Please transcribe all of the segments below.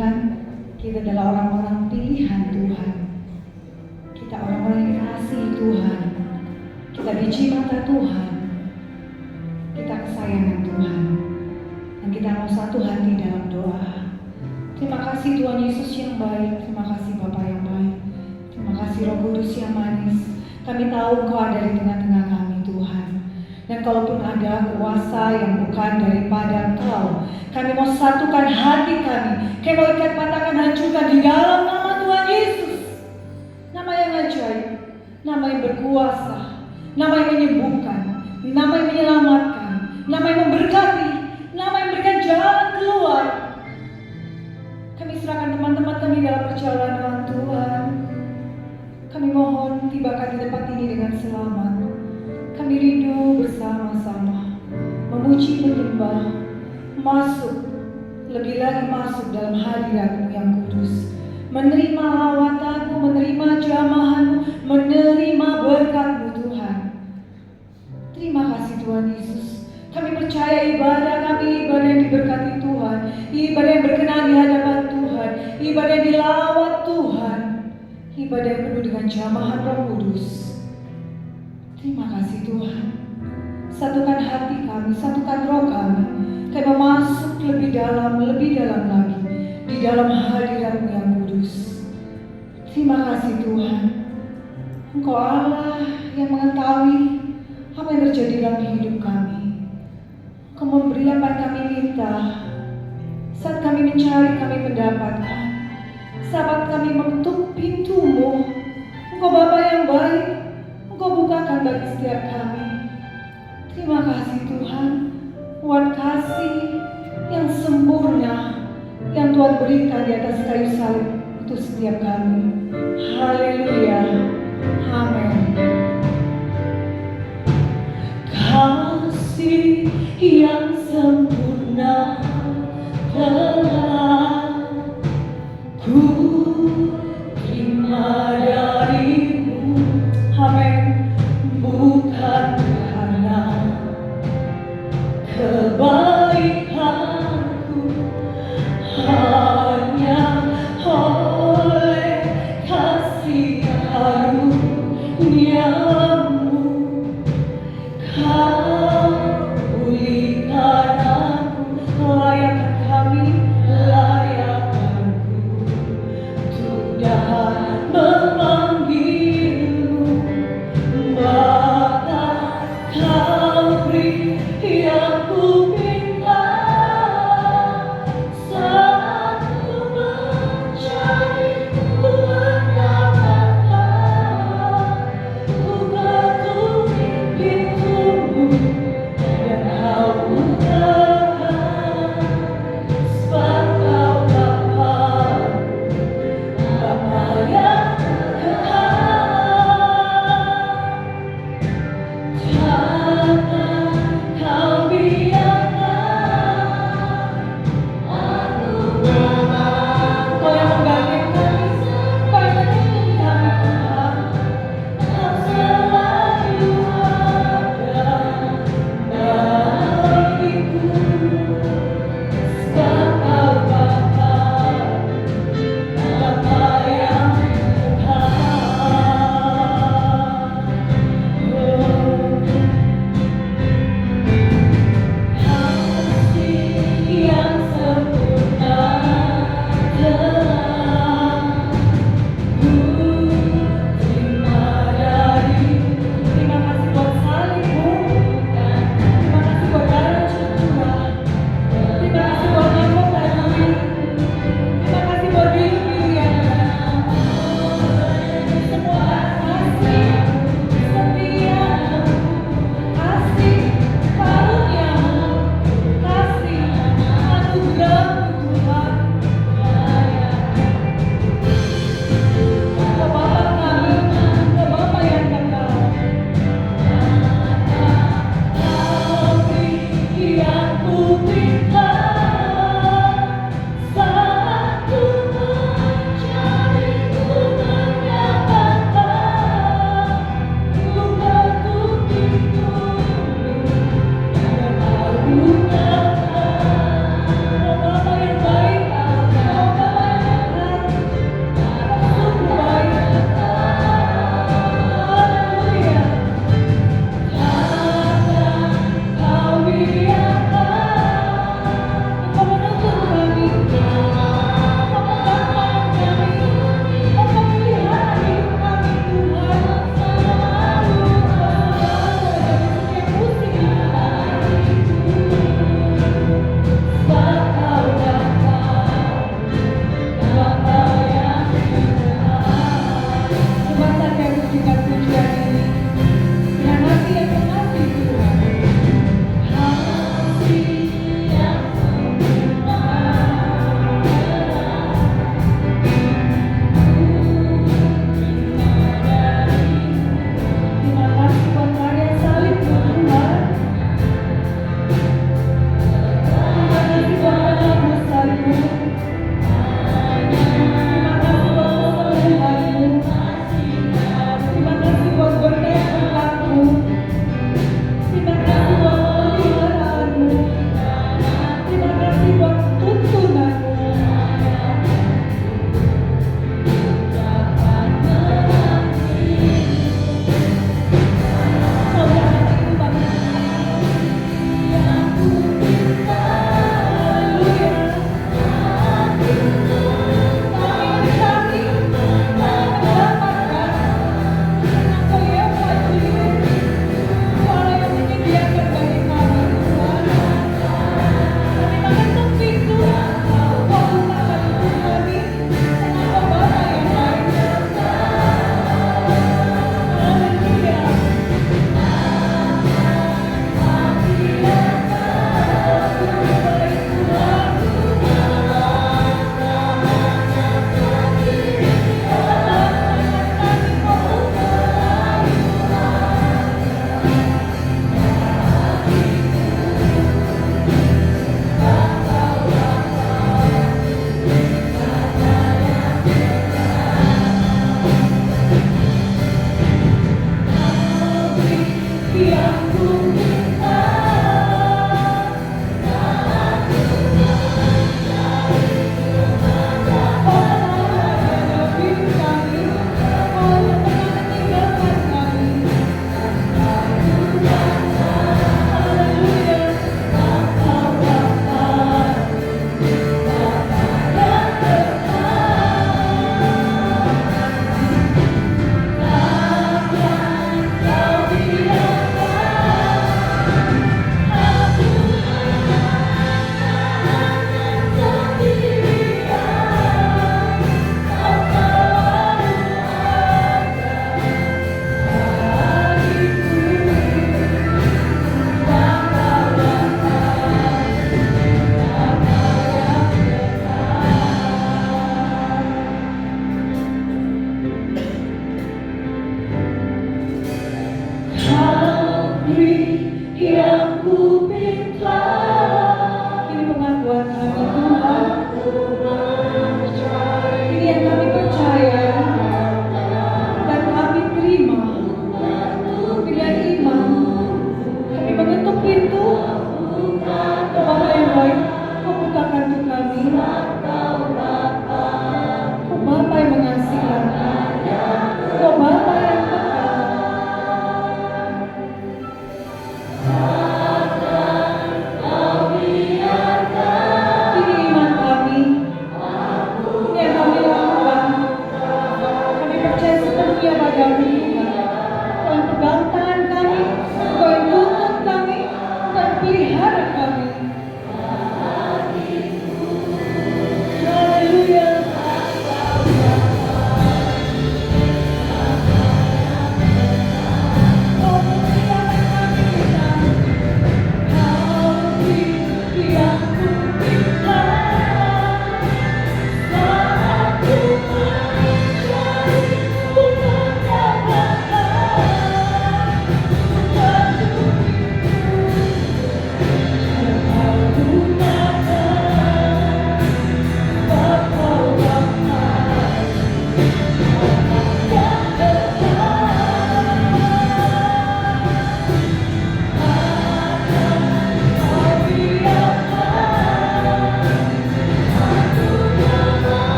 Tuhan, kita adalah orang-orang pilihan Tuhan. Kita orang-orang yang dikasihi Tuhan. Kita biji mata Tuhan. Kita kesayangan Tuhan. Dan kita mau satu hati dalam doa. Terima kasih Tuhan Yesus yang baik. Terima kasih Bapa yang baik. Terima kasih Roh Kudus yang manis. Kami tahu Engkau ada di tengah-tengah kami Tuhan. Dan kalaupun ada kuasa yang bukan daripada Engkau, kami mau satukan hati kami. Kami mau ikat patahkan, hancurkan di dalam nama Tuhan Yesus. Nama yang ajaib, nama yang berkuasa, nama yang menyembuhkan, nama yang menyelamatkan, nama yang memberkati, nama yang memberikan jalan keluar. Kami serahkan teman-teman kami dalam perjalanan Tuhan. Kami mohon tibakan di tempat ini dengan selamat. Kami rindu bersama-sama memuji, menyembah, masuk, lebih lagi masuk dalam hadirat-Mu yang kudus, menerima lawatan-Mu, menerima jamahan-Mu, menerima berkat-Mu Tuhan. Terima kasih Tuhan Yesus. Kami percaya ibadah kami, ibadah yang diberkati Tuhan, ibadah yang berkenan di hadapan Tuhan, ibadah yang dilawat Tuhan, ibadah yang penuh dengan jamahan Roh Kudus. Terima kasih Tuhan. Satukan hati kami, satukan roh kami. Kami masuk lebih dalam lagi di dalam hadirat-Mu yang kudus. Terima kasih Tuhan. Engkau Allah yang mengetahui apa yang terjadi dalam hidup kami. Engkau memberi apa yang kami minta. Saat kami mencari, kami mendapatkan. Saat kami mengetuk pintu-Mu, Engkau Bapa yang baik, Engkau bukakan bagi setiap kami. Terima kasih Tuhan, buat kasih yang sempurna yang Tuhan berikan di atas kayu salib untuk setiap kami. Haleluya, amin. Kasih yang sempurna telah ku terima dari-Mu, amin. Bukan karena kebaikanku, hanya oleh kasih karunia-Mu Kau pulihkan aku. Layakkan kami, layakkanku untuk dapat memanggil-Mu Bapa. Kau beri yang ku minta saat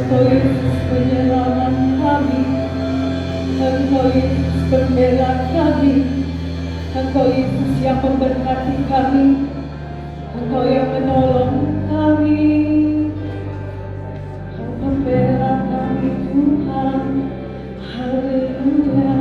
Engkau Yesus penyelamat kami, Engkau Yesus pembela kami, Engkau Yesus yang memberkati kami, Engkau yang menolong kami, Engkau pembela kami Tuhan. Haleluya.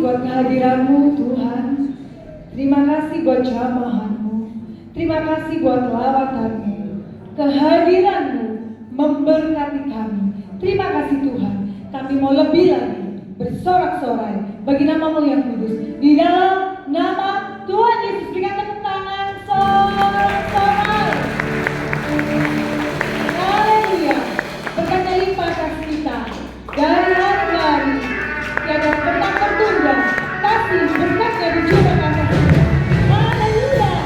Kehadiran-Mu Tuhan, terima kasih buat jamahan-Mu, terima kasih buat lawatan-Mu, kehadiran-Mu memberkati kami. Terima kasih Tuhan, kami mau lebih lagi bersorak-sorai bagi nama-Mu yang kudus. Di dalam nama Tuhan Yesus, berikan tepuk tangan sorak-sorai. Haleluya. Berkatnya limpah kasih kita dari hari ke hari, tiada pernah tertunda. Kasih berkatnya dicurahkan kasih. Haleluya.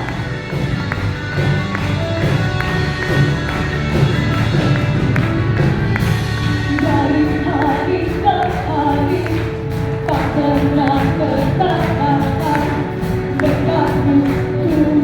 Dari hari ke hari tak pernah tertahan berkat-Mu Tuhan.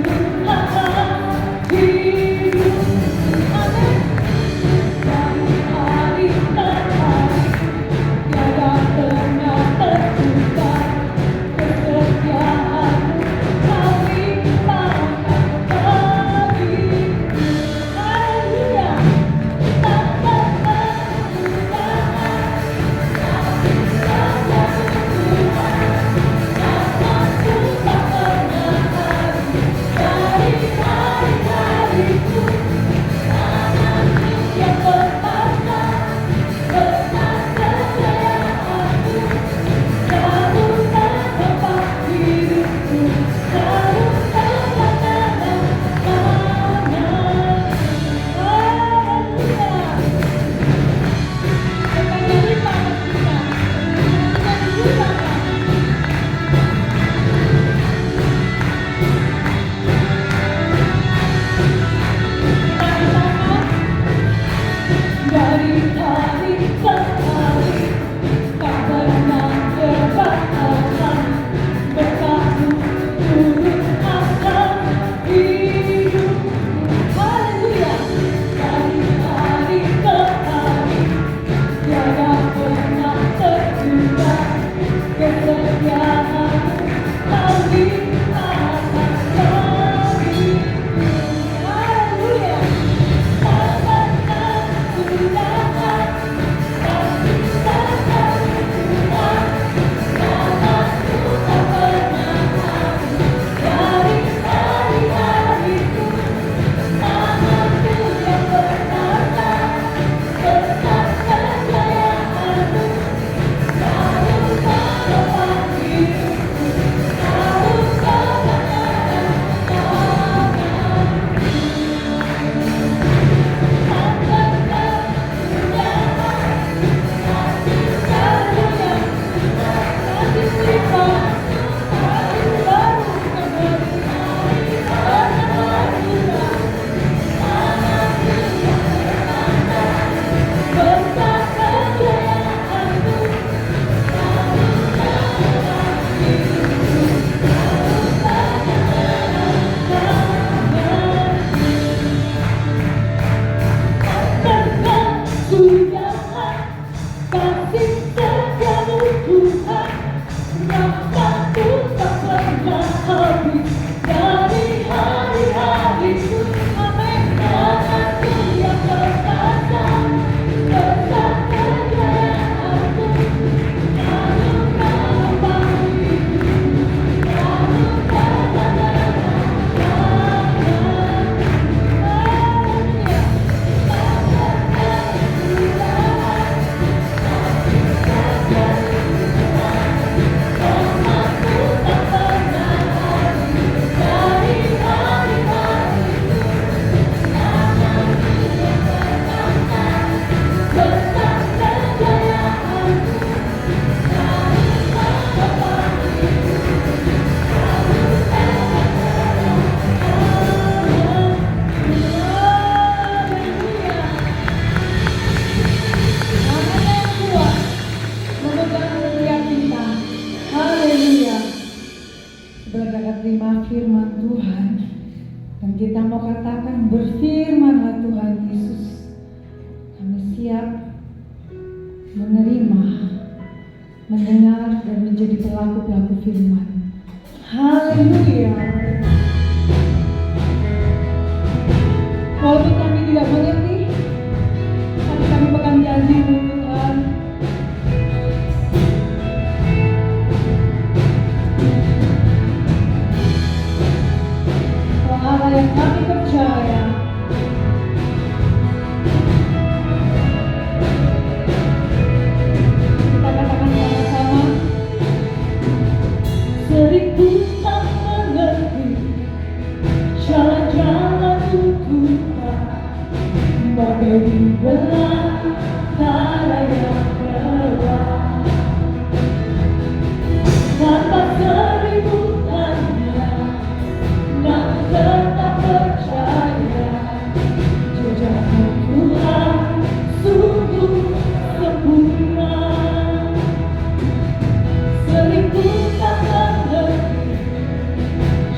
Tuhan, kasih setiamu Tuhan, rahmat-Mu tak pernah habis dari hari-hariku. Amin. Tangan-Mu yang perkasa, besar kejayaan-Mu, anugerah bagiku, anugerah terima firman Tuhan, dan kita mau katakan, berfirmanlah Tuhan Yesus. Kami siap menerima, mendengar, dan menjadi pelaku-pelaku firman. Haleluya. Walaupun kami tidak mengerti, tapi kami pegang janji-Mu Tuhan. Allah yang kami percaya, kita katakan sama-sama, sering ku tak mengerti jalan-jalan-Mu Tuhan, bagai belah tanah yang gelap, tanpa seribu tanya, namun tetap percaya, jejak-Mu Tuhan sungguh sempurna. Sering ku tak mengerti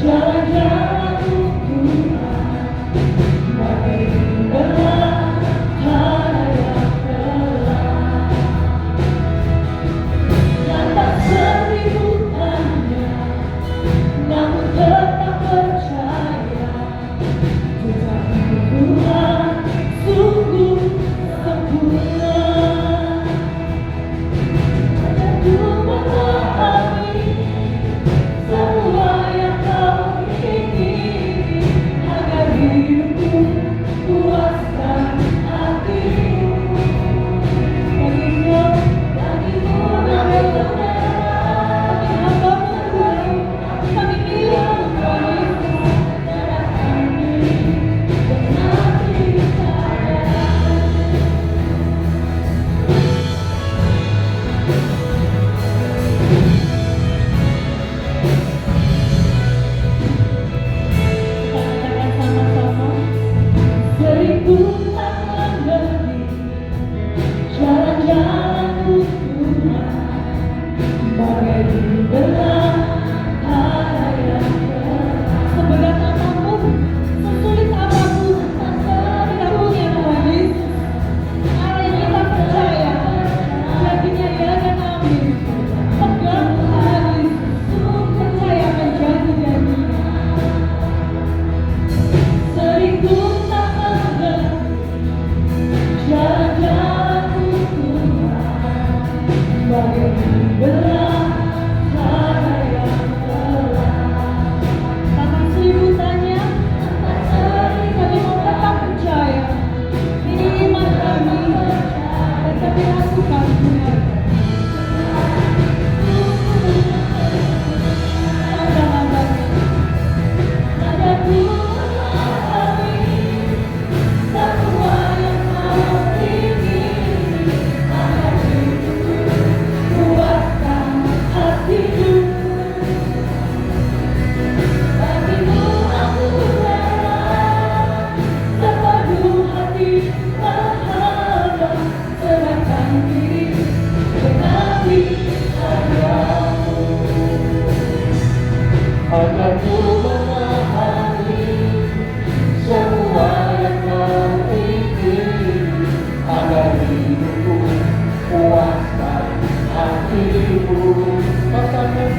jalan-jalan-Mu Tuhan, bagai belah tanah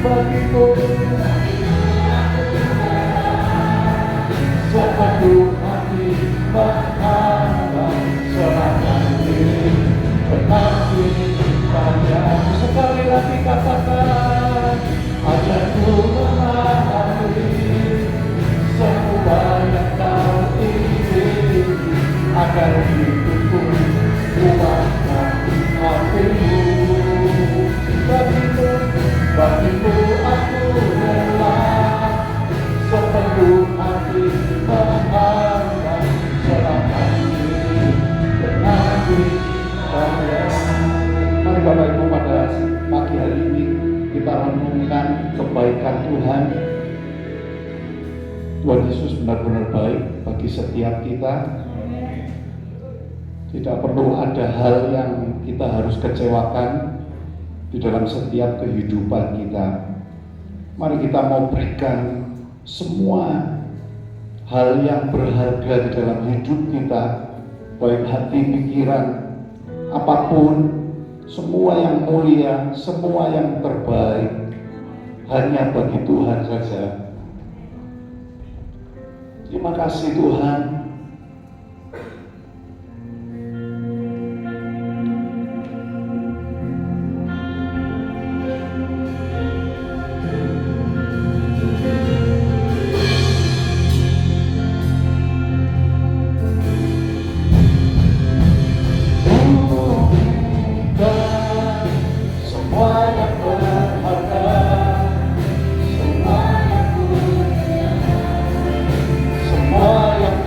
bagimu sepenuh hati menghamba, serahkan diri mengabdi padamu. Sekali lagi katakan, ajarku memahami semua yang kau ingini, agar hidupku luaskan hatimu. Bagimu aku rela sepenuh hati menghamba, serahkan diri mengabdi padamu. Mari Bapak Ibu, pada pagi hari ini kita renungkan kebaikan Tuhan. Tuhan Yesus benar-benar baik bagi setiap kita. Tidak perlu ada hal yang kita harus kecewakan di dalam setiap kehidupan kita. Mari kita mau berikan semua hal yang berharga di dalam hidup kita, baik hati, pikiran, apapun, semua yang mulia, semua yang terbaik, hanya bagi Tuhan saja. Terima kasih Tuhan. Semua yang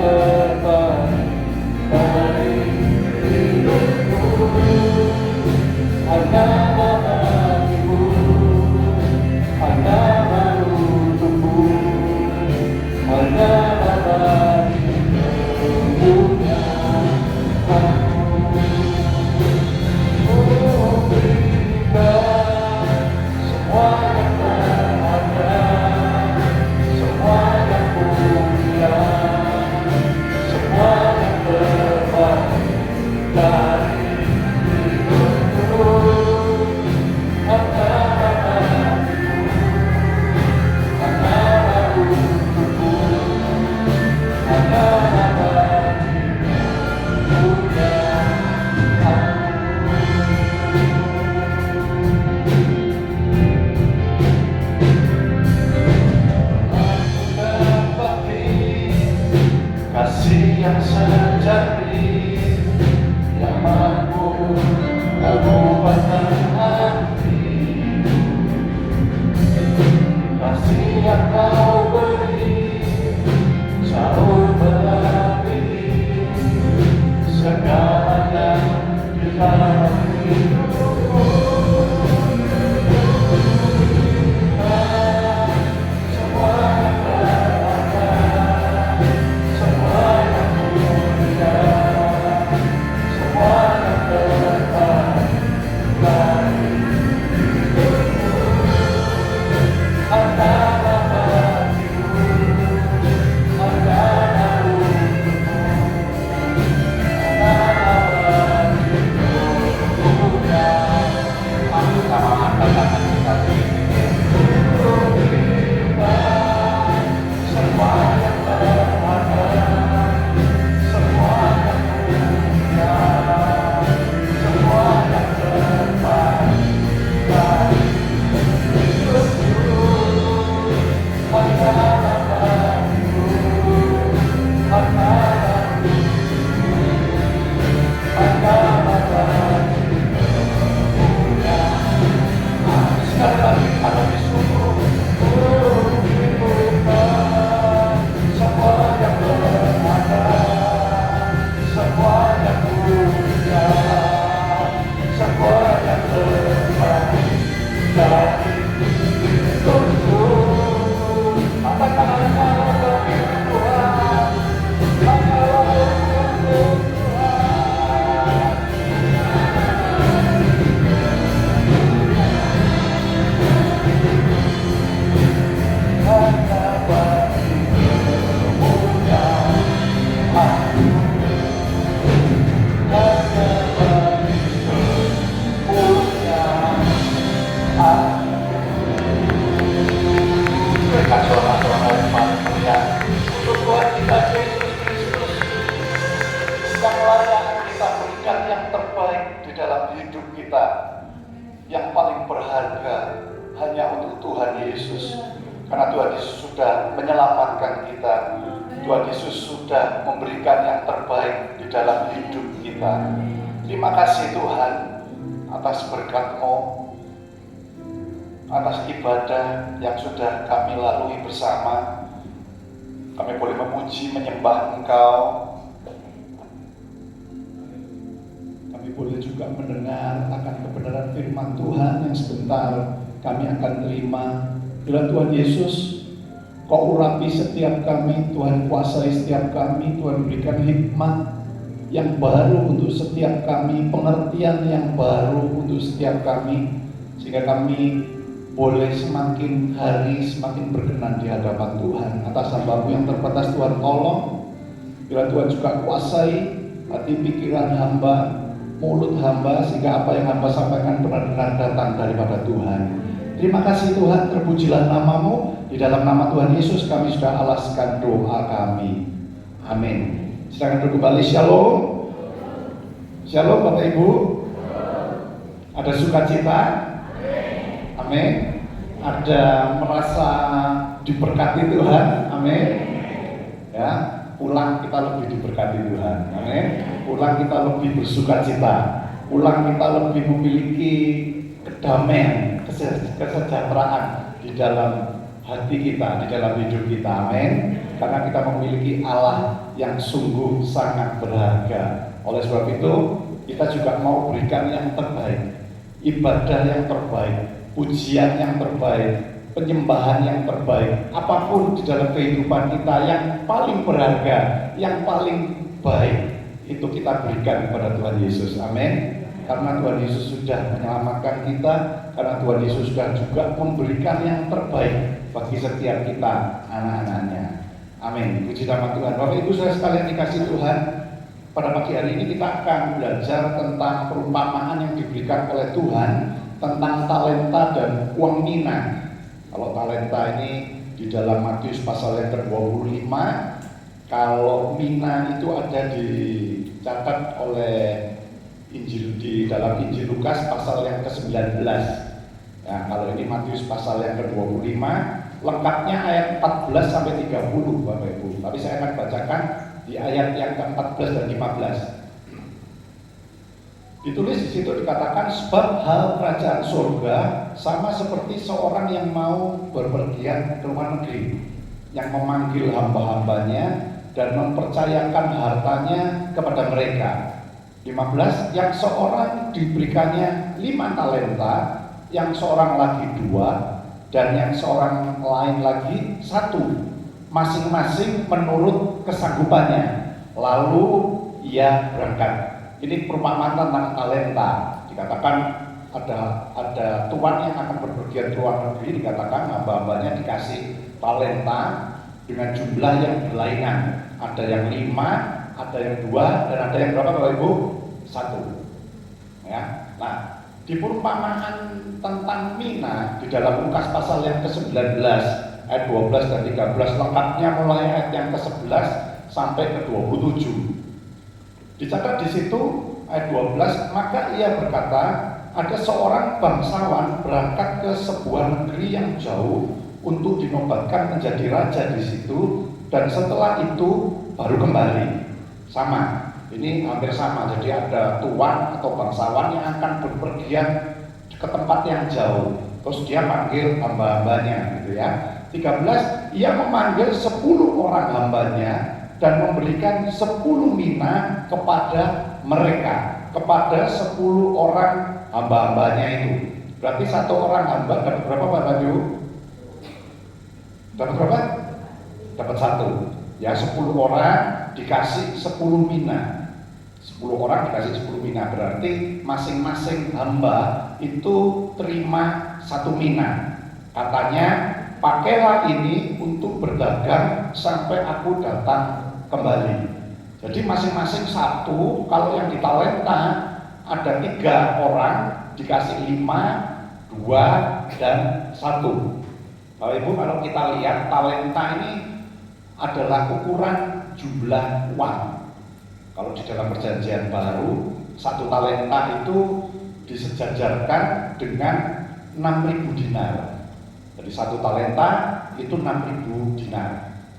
berharga hanya untuk Tuhan Yesus. Karena Tuhan Yesus sudah menyelamatkan kita. Tuhan Yesus sudah memberikan yang terbaik di dalam hidup kita. Terima kasih Tuhan atas berkat-Mu, atas ibadah yang sudah kami lalui bersama. Kami boleh memuji, menyembah Engkau. Kami boleh juga mendengar akan kebenaran firman Tuhan yang sebentar kami akan terima. Bila Tuhan Yesus, Kau urapi setiap kami, Tuhan kuasai setiap kami, Tuhan berikan hikmat yang baru untuk setiap kami, pengertian yang baru untuk setiap kami, sehingga kami boleh semakin hari semakin berkenan di hadapan Tuhan. Atas hamba-Mu yang terbatas, Tuhan tolong. Bila Tuhan juga kuasai hati pikiran hamba, mulut hamba, sehingga apa yang hamba sampaikan benar-benar datang daripada Tuhan. Terima kasih Tuhan, terpujilah nama-Mu. Di dalam nama Tuhan Yesus kami sudah alaskan doa kami. Amin. Silakan duduk kembali. Shalom. Shalom Bapak Ibu. Ada sukacita? Amin. Ada merasa diberkati Tuhan? Amin. Ya, pulang kita lebih diberkati Tuhan. Amin. Pulang kita lebih bersukacita. Pulang kita lebih memiliki kedamaian, kesejahteraan di dalam hati kita, di dalam hidup kita. Amin. Karena kita memiliki Allah yang sungguh sangat berharga. Oleh sebab itu, kita juga mau berikan yang terbaik, ibadah yang terbaik, pujian yang terbaik, penyembahan yang terbaik, apapun di dalam kehidupan kita yang paling berharga, yang paling baik, itu kita berikan kepada Tuhan Yesus. Amin. Karena Tuhan Yesus sudah menyelamatkan kita, karena Tuhan Yesus sudah juga memberikan yang terbaik bagi setiap kita, anak-anaknya. Amin. Puji nama Tuhan. Bapak Ibu saudara sekalian dikasih Tuhan, pada pagi hari ini kita akan belajar tentang perumpamaan yang diberikan oleh Tuhan tentang talenta dan uang mina. Kalau talenta ini di dalam Matius pasal yang ke-25, kalau mina itu ada dicatat oleh Injil di dalam Injil Lukas pasal yang ke-19. Ya, kalau ini Matius pasal yang ke-25, lengkapnya ayat 14 sampai 30 Bapak Ibu. Tapi saya akan bacakan di ayat yang ke-14 dan 15. Ditulis di situ dikatakan, sebab hal kerajaan surga sama seperti seorang yang mau berpergian ke luar negeri, yang memanggil hamba-hambanya dan mempercayakan hartanya kepada mereka. 15, yang seorang diberikannya 5 talenta, yang seorang lagi 2, dan yang seorang lain lagi 1, masing-masing menurut kesanggupannya. Lalu ia berangkat. Ini perumpamaan tentang talenta. Dikatakan ada tuan yang akan berpergian ke luar negeri, dikatakan hamba-hambanya dikasih talenta dengan jumlah yang berlainan. Ada yang 5, ada yang 2, dan ada yang berapa Bapak Ibu? 1. Ya. Nah, di perumpamaan tentang mina di dalam Lukas pasal yang ke-19 ayat 12 dan 13, lengkapnya mulai ayat yang ke-11 sampai ke-27. Dicatat di situ ayat 12, maka ia berkata, ada seorang bangsawan berangkat ke sebuah negeri yang jauh untuk dinobatkan menjadi raja di situ, dan setelah itu baru kembali. Sama, ini hampir sama. Jadi ada tuan atau bangsawan yang akan berpergian ke tempat yang jauh, terus dia panggil hamba-hambanya, gitu ya. 13, ia memanggil 10 orang hambanya dan memberikan 10 mina kepada mereka, kepada 10 orang hamba-hambanya itu. Berarti 1 orang hamba dapat berapa Bapak Ibu? Dapat berapa? Dapat 1. Ya, 10 orang dikasih 10 mina. 10 orang dikasih 10 mina, berarti masing-masing hamba itu terima 1 mina. Katanya, pakailah ini untuk berdagang sampai aku datang kembali. Jadi masing-masing 1, kalau yang di talenta ada 3 orang dikasih 5, 2, dan 1. Bapak Ibu, kalau kita lihat talenta ini adalah ukuran jumlah uang. Kalau di dalam perjanjian baru, 1 talenta itu disejajarkan dengan 6.000 dinar. Jadi 1 talenta itu 6.000 dinar.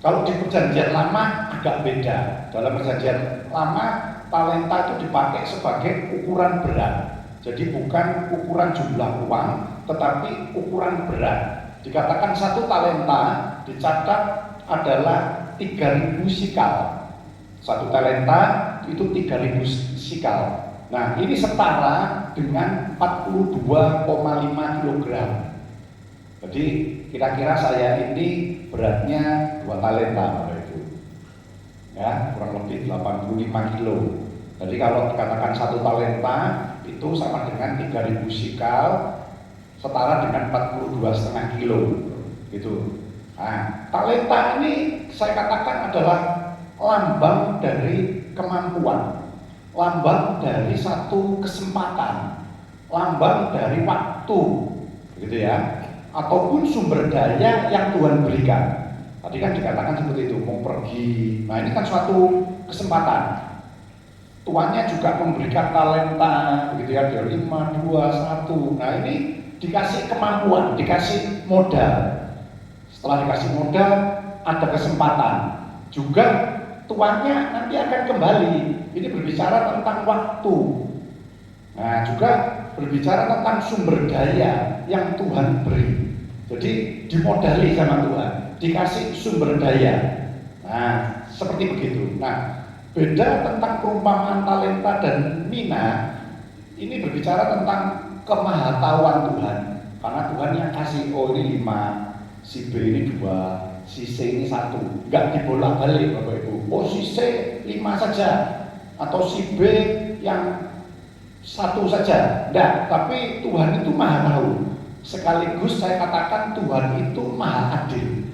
Kalau di perjanjian lama agak beda. Dalam perjanjian lama talenta itu dipakai sebagai ukuran berat. Jadi bukan ukuran jumlah uang, tetapi ukuran berat. Dikatakan 1 talenta dicatat adalah 3.000 sikal. 1 talenta itu 3.000 sikal. Nah, ini setara dengan 42,5 kg. Jadi kira-kira saya ini beratnya 2 talenta, Bapak Ibu. Ya, kurang lebih 85 kilo. Jadi kalau dikatakan 1 talenta itu sama dengan 3.000 sikal, setara dengan 42,5 kilo. Gitu. Nah, talenta ini saya katakan adalah lambang dari kemampuan, lambang dari satu kesempatan, lambang dari waktu, gitu ya, ataupun sumber daya yang Tuhan berikan. Tadi kan dikatakan seperti itu, mau pergi. Nah, ini kan suatu kesempatan. Tuannya juga memberikan talenta, begitu ya, 5, 2, 1. Nah, ini dikasih kemampuan, dikasih modal. Setelah dikasih modal, ada kesempatan. Juga tuannya nanti akan kembali. Ini berbicara tentang waktu. Nah, juga berbicara tentang sumber daya yang Tuhan beri. Jadi dimodali sama Tuhan, dikasih sumber daya. Nah, seperti begitu. Nah, beda tentang perumpamaan talenta dan mina. Ini berbicara tentang kemahatauan Tuhan. Karena Tuhan yang kasih, oh ini 5, si B ini 2, si C ini 1. Enggak dibolak-balik, Bapak Ibu. Oh, si C 5 saja, atau si B yang 1 saja. Enggak, tapi Tuhan itu maha tahu. Sekaligus saya katakan Tuhan itu maha adil.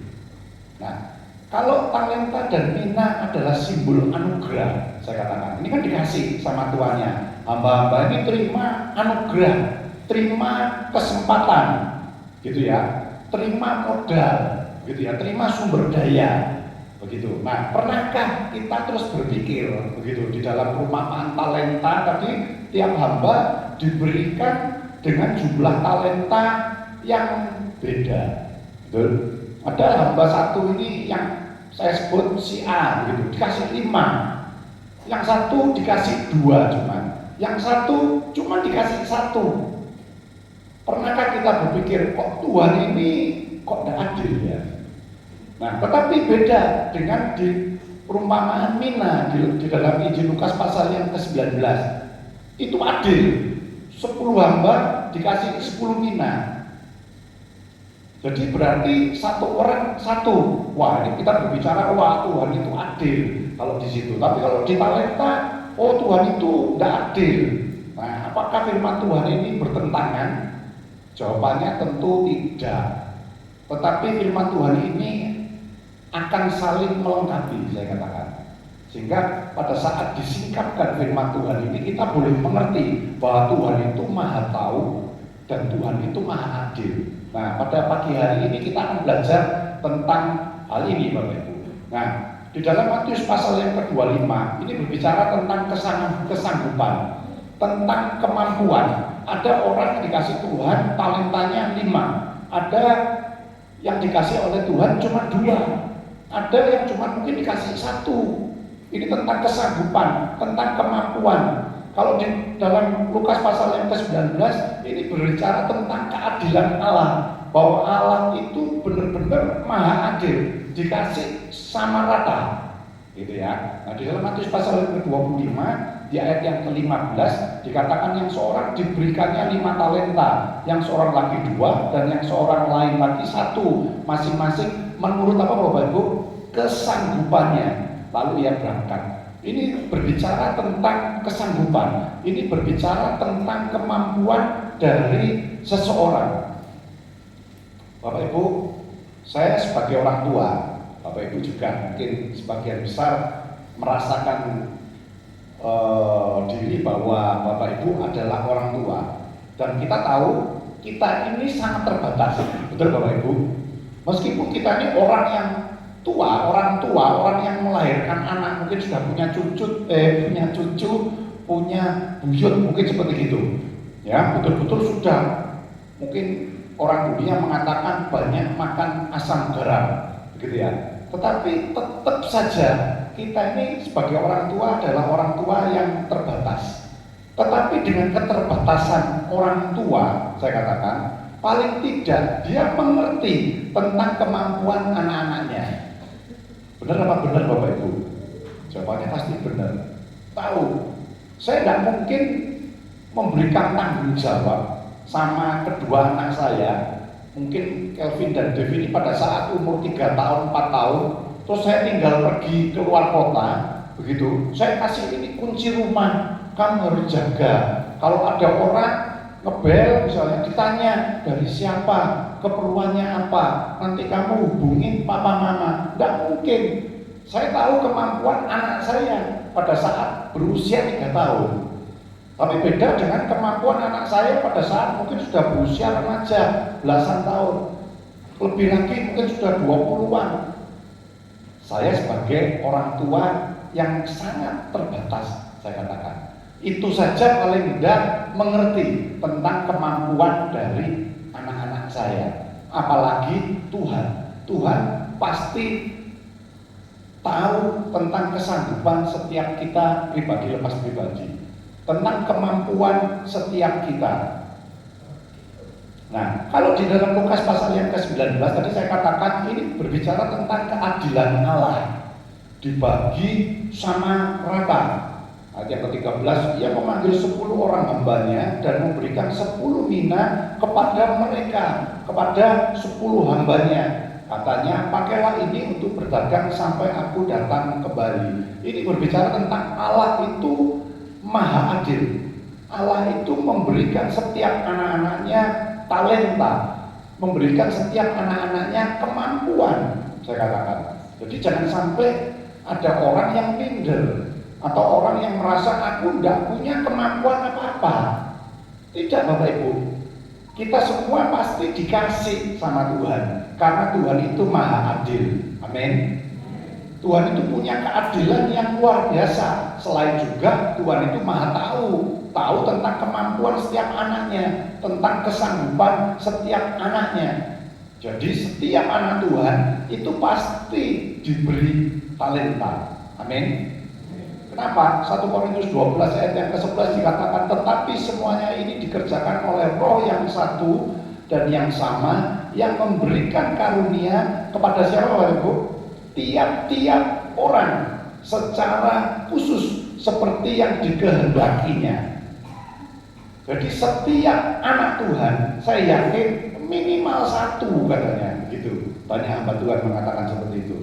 Nah, kalau talenta dan mina adalah simbol anugerah, saya katakan, ini kan dikasih sama tuannya. Hamba-hamba ini terima anugerah, terima kesempatan, gitu ya, terima modal, gitu ya, terima sumber daya, begitu. Nah, pernahkah kita terus berpikir, begitu, di dalam perumpamaan talenta tadi, tiap hamba diberikan dengan jumlah talenta yang beda, betul? Ada hamba 1 ini yang saya sebut si A, gitu, dikasih 5, yang 1 dikasih 2 cuman, yang 1 cuma dikasih 1. Pernahkah kita berpikir, kok Tuhan ini kok tidak adil ya? Nah, tetapi beda dengan di perumpamaan mina di dalam Injil Lukas pasal yang ke-19. Itu adil. 10 hamba dikasih 10 mina. Jadi berarti 1 orang 1. Wah, ini kita berbicara, wah Tuhan itu adil kalau di situ. Tapi kalau di talenta, oh Tuhan itu tidak adil. Nah, apakah firman Tuhan ini bertentangan? Jawabannya tentu tidak. Tetapi firman Tuhan ini akan saling melengkapi, saya katakan. Sehingga pada saat disingkapkan firman Tuhan ini, kita boleh mengerti bahwa Tuhan itu maha tahu dan Tuhan itu maha adil. Nah, pada pagi hari ini kita akan belajar tentang hal ini, Bapak Ibu. Nah, di dalam Matius pasal yang ke-25 ini berbicara tentang kesanggupan, tentang kemampuan. Ada orang yang dikasih Tuhan talentanya 5, ada yang dikasih oleh Tuhan cuma 2, ada yang cuma mungkin dikasih 1. Ini tentang kesanggupan, tentang kemampuan. Kalau di dalam Lukas pasal yang ke-19 ini berbicara tentang keadilan Allah, bahwa Allah itu benar-benar maha adil, dikasih sama rata, gitu ya. Nah, di dalam Matius pasal yang ke-25 di ayat yang ke-15 dikatakan yang seorang diberikannya 5 talenta, yang seorang lagi 2, dan yang seorang lain lagi 1, masing-masing menurut apa Bapak Ibu? Kesanggupannya. Lalu ia berangkat. Ini berbicara tentang kesanggupan. Ini berbicara tentang kemampuan dari seseorang. Bapak Ibu, saya sebagai orang tua, Bapak Ibu juga mungkin sebagian besar merasakan diri bahwa Bapak Ibu adalah orang tua. Dan kita tahu kita ini sangat terbatas. Betul Bapak Ibu? Meskipun kita ini orang yang tua, orang yang melahirkan anak, mungkin sudah punya cucu, punya buyut, mungkin seperti gitu. Ya, betul-betul sudah Mungkin orang dunia mengatakan banyak makan asam garam, begitu ya. Tetapi tetap saja kita ini sebagai orang tua adalah orang tua yang terbatas. Tetapi dengan keterbatasan orang tua, saya katakan, paling tidak dia mengerti tentang kemampuan anak-anaknya. Benar apa benar Bapak Ibu? Jawabannya pasti benar. Tahu, saya tidak mungkin memberikan tanggung jawab sama kedua anak saya. Mungkin Kelvin dan Devi ini pada saat umur 3 tahun, 4 tahun, terus saya tinggal pergi ke luar kota, begitu. Saya kasih ini kunci rumah, kamu harus jaga. Kalau ada orang ngebel misalnya, ditanya dari siapa, keperluannya apa, nanti kamu hubungin papa mama. Tidak mungkin. Saya tahu kemampuan anak saya pada saat berusia 3 tahun. Tapi beda dengan kemampuan anak saya pada saat mungkin sudah berusia remaja, belasan tahun. Lebih lagi mungkin sudah 20-an. Saya sebagai orang tua yang sangat terbatas, saya katakan. Itu saja paling tidak mengerti tentang kemampuan dari anak-anak saya. Apalagi Tuhan. Tuhan pasti tahu tentang kesanggupan setiap kita pribadi lepas pribadi, tentang kemampuan setiap kita. Nah, kalau di dalam Lukas pasal yang ke-19 tadi saya katakan ini berbicara tentang keadilan Allah, dibagi sama rata. Ayat yang ke-13, ia memanggil 10 orang hambanya dan memberikan 10 mina kepada mereka, kepada 10 hambanya. Katanya, pakailah ini untuk berdagang sampai aku datang kembali. Ini berbicara tentang Allah itu maha adil. Allah itu memberikan setiap anak-anaknya talenta, memberikan setiap anak-anaknya kemampuan, saya katakan. Jadi jangan sampai ada orang yang minder atau orang yang merasa aku tidak punya kemampuan apa-apa. Tidak Bapak Ibu, kita semua pasti dikasih sama Tuhan, karena Tuhan itu maha adil. Amin. Tuhan itu punya keadilan yang luar biasa. Selain juga Tuhan itu maha tahu tentang kemampuan setiap anaknya, tentang kesanggupan setiap anaknya. Jadi setiap anak Tuhan itu pasti diberi talenta. Amin. Kenapa? 1 Korintus 12 ayat yang ke-11 dikatakan, tetapi semuanya ini dikerjakan oleh Roh yang satu dan yang sama, yang memberikan karunia kepada siapa Bapak Ibu? Tiap-tiap orang secara khusus seperti yang dikehendakinya. Jadi setiap anak Tuhan, saya yakin minimal 1 katanya, gitu. Banyak hamba Tuhan mengatakan seperti itu.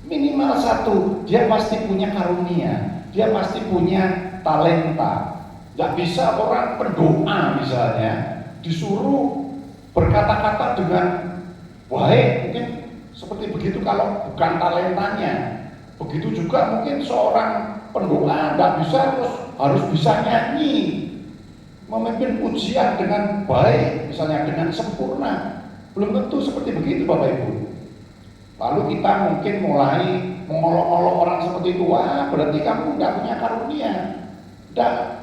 Minimal 1, dia pasti punya karunia, dia pasti punya talenta. Tidak bisa orang pendoa misalnya disuruh berkata-kata dengan baik, mungkin seperti begitu kalau bukan talentanya. Begitu juga mungkin seorang pendoa tidak bisa terus harus bisa nyanyi, memimpin pujian dengan baik, misalnya dengan sempurna. Belum tentu seperti begitu Bapak Ibu. Lalu kita mungkin mulai mengolok-olok orang seperti itu, wah berarti kamu tidak punya karunia.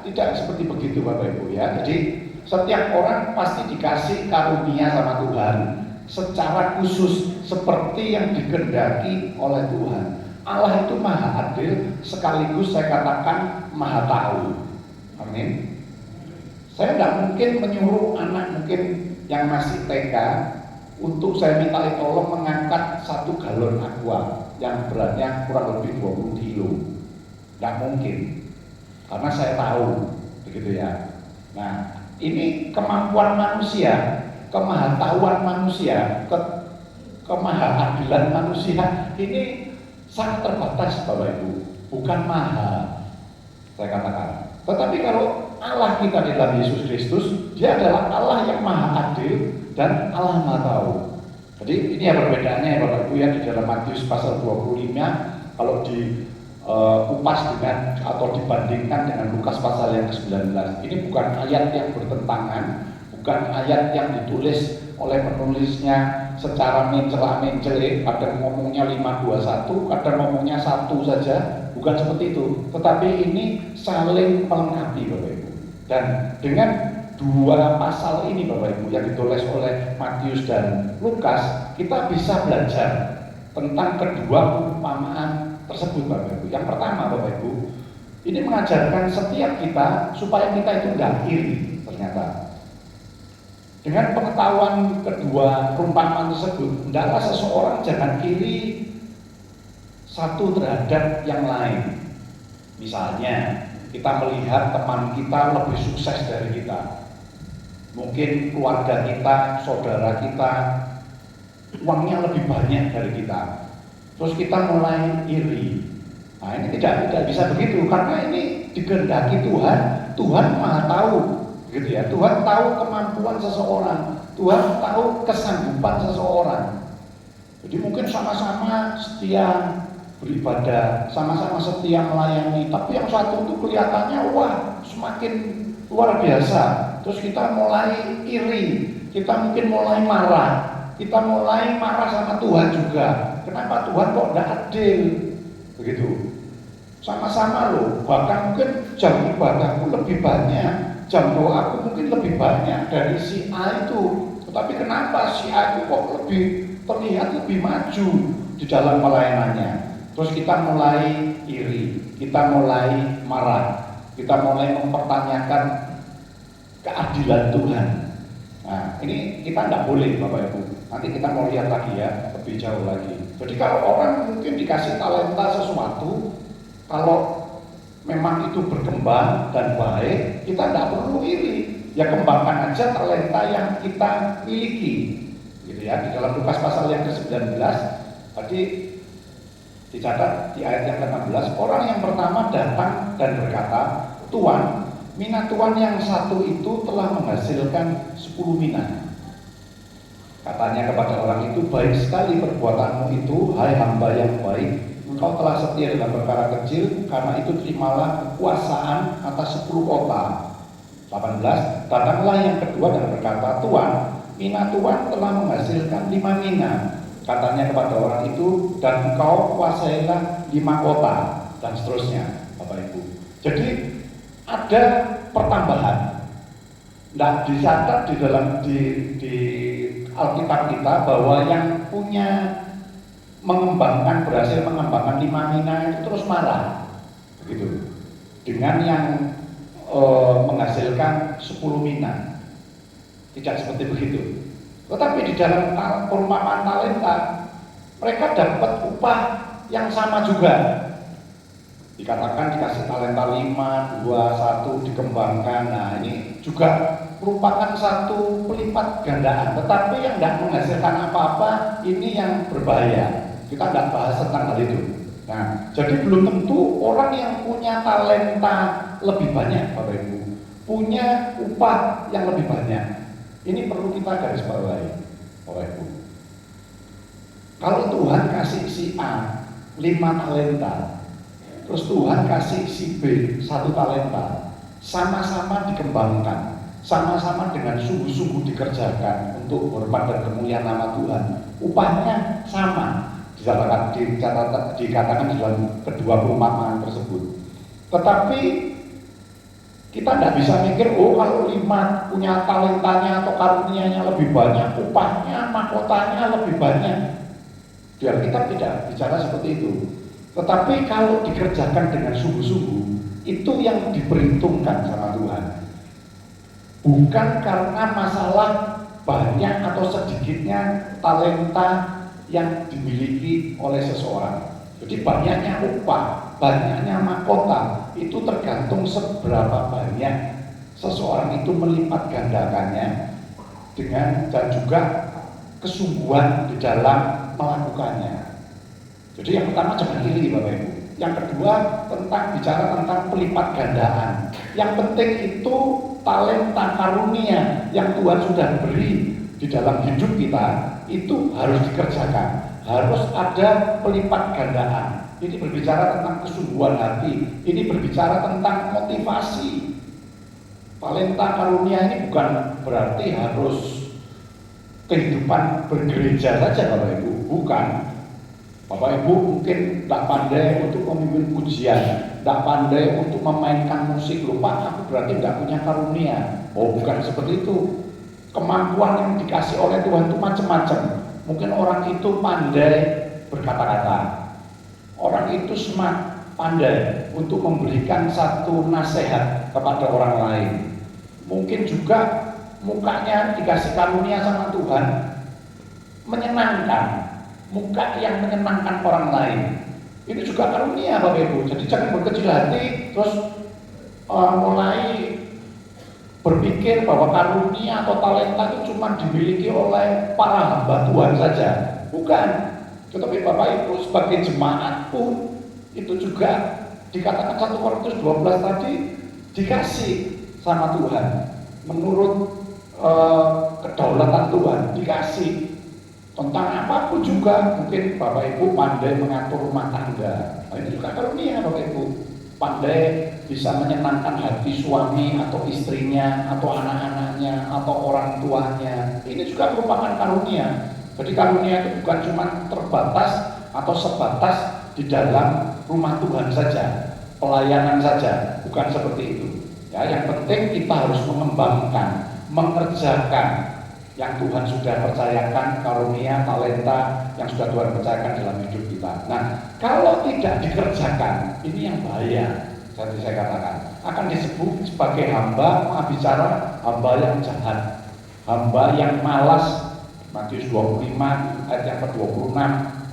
Tidak seperti begitu Bapak Ibu ya. Jadi setiap orang pasti dikasih karunia sama Tuhan secara khusus seperti yang dikehendaki oleh Tuhan. Allah itu maha adil, sekaligus saya katakan maha tahu. Amin. Saya tidak mungkin menyuruh anak mungkin yang masih TK untuk saya minta tolong mengangkat 1 galon aqua yang beratnya kurang lebih 20 kilo. Tidak mungkin, karena saya tahu, begitu ya. Nah, ini kemampuan manusia, kemahatauan manusia, kemahaadilan manusia ini sangat terbatas Bapak Ibu, bukan mahal, saya katakan. Tetapi kalau Allah kita di dalam Yesus Kristus, dia adalah Allah yang maha adil dan Allah maha tahu. Jadi ini ya perbedaannya ya Bapak Ibu ya, di dalam Matius pasal 25 kalau upas dengan atau dibandingkan dengan Lukas pasal yang ke-19. Ini bukan ayat yang bertentangan, bukan ayat yang ditulis oleh penulisnya secara mencela-mencele, kadang ngomongnya 521, kadang ngomongnya 1 saja, bukan seperti itu. Tetapi ini saling melengkapi Bapak Ibu. Dan dengan dua pasal ini Bapak Ibu yang ditulis oleh Matius dan Lukas, kita bisa belajar tentang kedua perumpamaan tersebut Bapak Ibu. Yang pertama Bapak Ibu, ini mengajarkan setiap kita supaya kita itu tidak iri ternyata. Dengan pengetahuan kedua perumpamaan tersebut, hendaklah seseorang jangan iri satu terhadap yang lain. Misalnya, kita melihat teman kita lebih sukses dari kita. Mungkin keluarga kita, saudara kita, uangnya lebih banyak dari kita. Terus kita mulai iri. Nah, ini tidak bisa begitu, karena ini dikehendaki Tuhan. Tuhan Maha tahu. Gitu ya. Tuhan tahu kemampuan seseorang, Tuhan tahu kesanggupan seseorang. Jadi mungkin sama-sama setia beribadah, sama-sama setia melayani, tapi yang satu itu kelihatannya wah semakin luar biasa. Terus kita mulai iri, kita mungkin mulai marah, kita mulai marah sama Tuhan juga. Kenapa Tuhan kok tidak adil? Begitu. Sama-sama loh, bahkan mungkin jam ibadahku lebih banyak, jam doaku mungkin lebih banyak dari si A itu. Tetapi kenapa si A itu kok lebih terlihat lebih maju di dalam pelayanannya? Terus kita mulai iri, kita mulai marah, kita mulai mempertanyakan keadilan Tuhan. Nah, ini kita tidak boleh Bapak Ibu. Nanti kita mau lihat lagi ya, lebih jauh lagi. Jadi kalau orang mungkin dikasih talenta sesuatu, kalau memang itu berkembang dan baik, kita tidak perlu iri. Ya kembangkan aja talenta yang kita miliki. Gitu ya. Di dalam Lukas pasal yang ke-19 tadi dicatat di ayat yang ke-16, orang yang pertama datang dan berkata, "Tuan, mina Tuan yang satu itu telah menghasilkan 10 mina." Katanya kepada orang itu, "Baik sekali perbuatanmu itu, hai hamba yang baik. Engkau telah setia dalam perkara kecil, karena itu terimalah kekuasaan atas 10 kota." 18, datanglah yang kedua dan berkata, "Tuan, mina Tuan telah menghasilkan 5 mina." Katanya kepada orang itu, "Dan engkau kuasailah 5 kota," dan seterusnya, Bapak Ibu. Jadi ada pertambahan. Nah, dicatat di dalam di Alkitab kita bahwa yang punya berhasil mengembangkan 5 mina itu terus marah, begitu. Dengan yang menghasilkan 10 mina, tidak seperti begitu. Tetapi di dalam perumpamaan talenta, mereka dapat upah yang sama juga. Dikatakan dikasih talenta 5, 2, 1 dikembangkan. Nah, ini juga merupakan satu pelipat gandaan. Tetapi yang tidak menghasilkan apa-apa, ini yang berbahaya. Kita tidak bahas tentang hal itu. Nah, jadi belum tentu orang yang punya talenta lebih banyak, Bapak Ibu, punya upah yang lebih banyak. Ini perlu kita garis bawahi, Bapak Ibu. Kalau Tuhan kasih si A 5 talenta, terus Tuhan kasih si B 1 talenta, sama-sama dikembangkan, sama-sama dengan sungguh-sungguh dikerjakan untuk hormat dan kemuliaan nama Tuhan, upahnya sama. Dikatakan di dalam kedua perumpamaan tersebut. Tetapi kita tidak bisa mikir, oh kalau 5 punya talentanya atau karunianya lebih banyak, upahnya, mahkotanya lebih banyak. Biar kita tidak bicara seperti itu. Tetapi kalau dikerjakan dengan sungguh-sungguh, itu yang diperhitungkan sama Tuhan. Bukan karena masalah banyak atau sedikitnya talenta yang dimiliki oleh seseorang. Jadi banyaknya upah, banyaknya mahkota, itu tergantung seberapa banyak seseorang itu melipat gandakannya dan juga kesungguhan di dalam melakukannya. Jadi yang pertama jangan iri Bapak Ibu. Yang kedua bicara tentang pelipat gandaan. Yang penting itu talenta karunia yang Tuhan sudah beri di dalam hidup kita, itu harus dikerjakan, harus ada pelipat gandaan. Ini berbicara tentang kesungguhan hati, ini berbicara tentang motivasi. Talenta karunia ini bukan berarti harus kehidupan bergereja saja Bapak Ibu, bukan. Bapak Ibu mungkin tidak pandai untuk memimpin pujian, tidak pandai untuk memainkan musik. Lupa, aku berarti tidak punya karunia. Oh, bukan seperti itu. Kemampuan yang dikasih oleh Tuhan itu macam-macam. Mungkin orang itu pandai berkata-kata, orang itu smart, pandai untuk memberikan satu nasihat kepada orang lain. Mungkin juga mukanya dikasih karunia sama Tuhan, menyenangkan, muka yang menyenangkan orang lain. Ini juga karunia Bapak Ibu. Jadi jangan berkecil hati terus mulai berpikir bahwa karunia atau talenta itu cuma dimiliki oleh para hamba Tuhan saja. Bukan. Tetapi Bapak Ibu sebagai jemaat pun itu juga dikatakan 1 Korintus 12 tadi dikasih sama Tuhan menurut kedaulatan Tuhan, dikasih tentang apapun juga. Mungkin Bapak Ibu pandai mengatur rumah tangga, nah, ini juga karunia Bapak Ibu. Pandai bisa menyenangkan hati suami atau istrinya atau anak-anaknya atau orang tuanya, ini juga merupakan karunia. Jadi karunia itu bukan cuma terbatas atau sebatas di dalam rumah Tuhan saja, pelayanan saja, bukan seperti itu. Ya, yang penting kita harus mengembangkan, mengerjakan yang Tuhan sudah percayakan, karunia, talenta yang sudah Tuhan percayakan dalam hidup kita. Nah, kalau tidak dikerjakan, ini yang bahaya. Jadi saya katakan, akan disebut sebagai hamba, bicara hamba yang jahat, hamba yang malas. Matius 25 ayat yang ke-26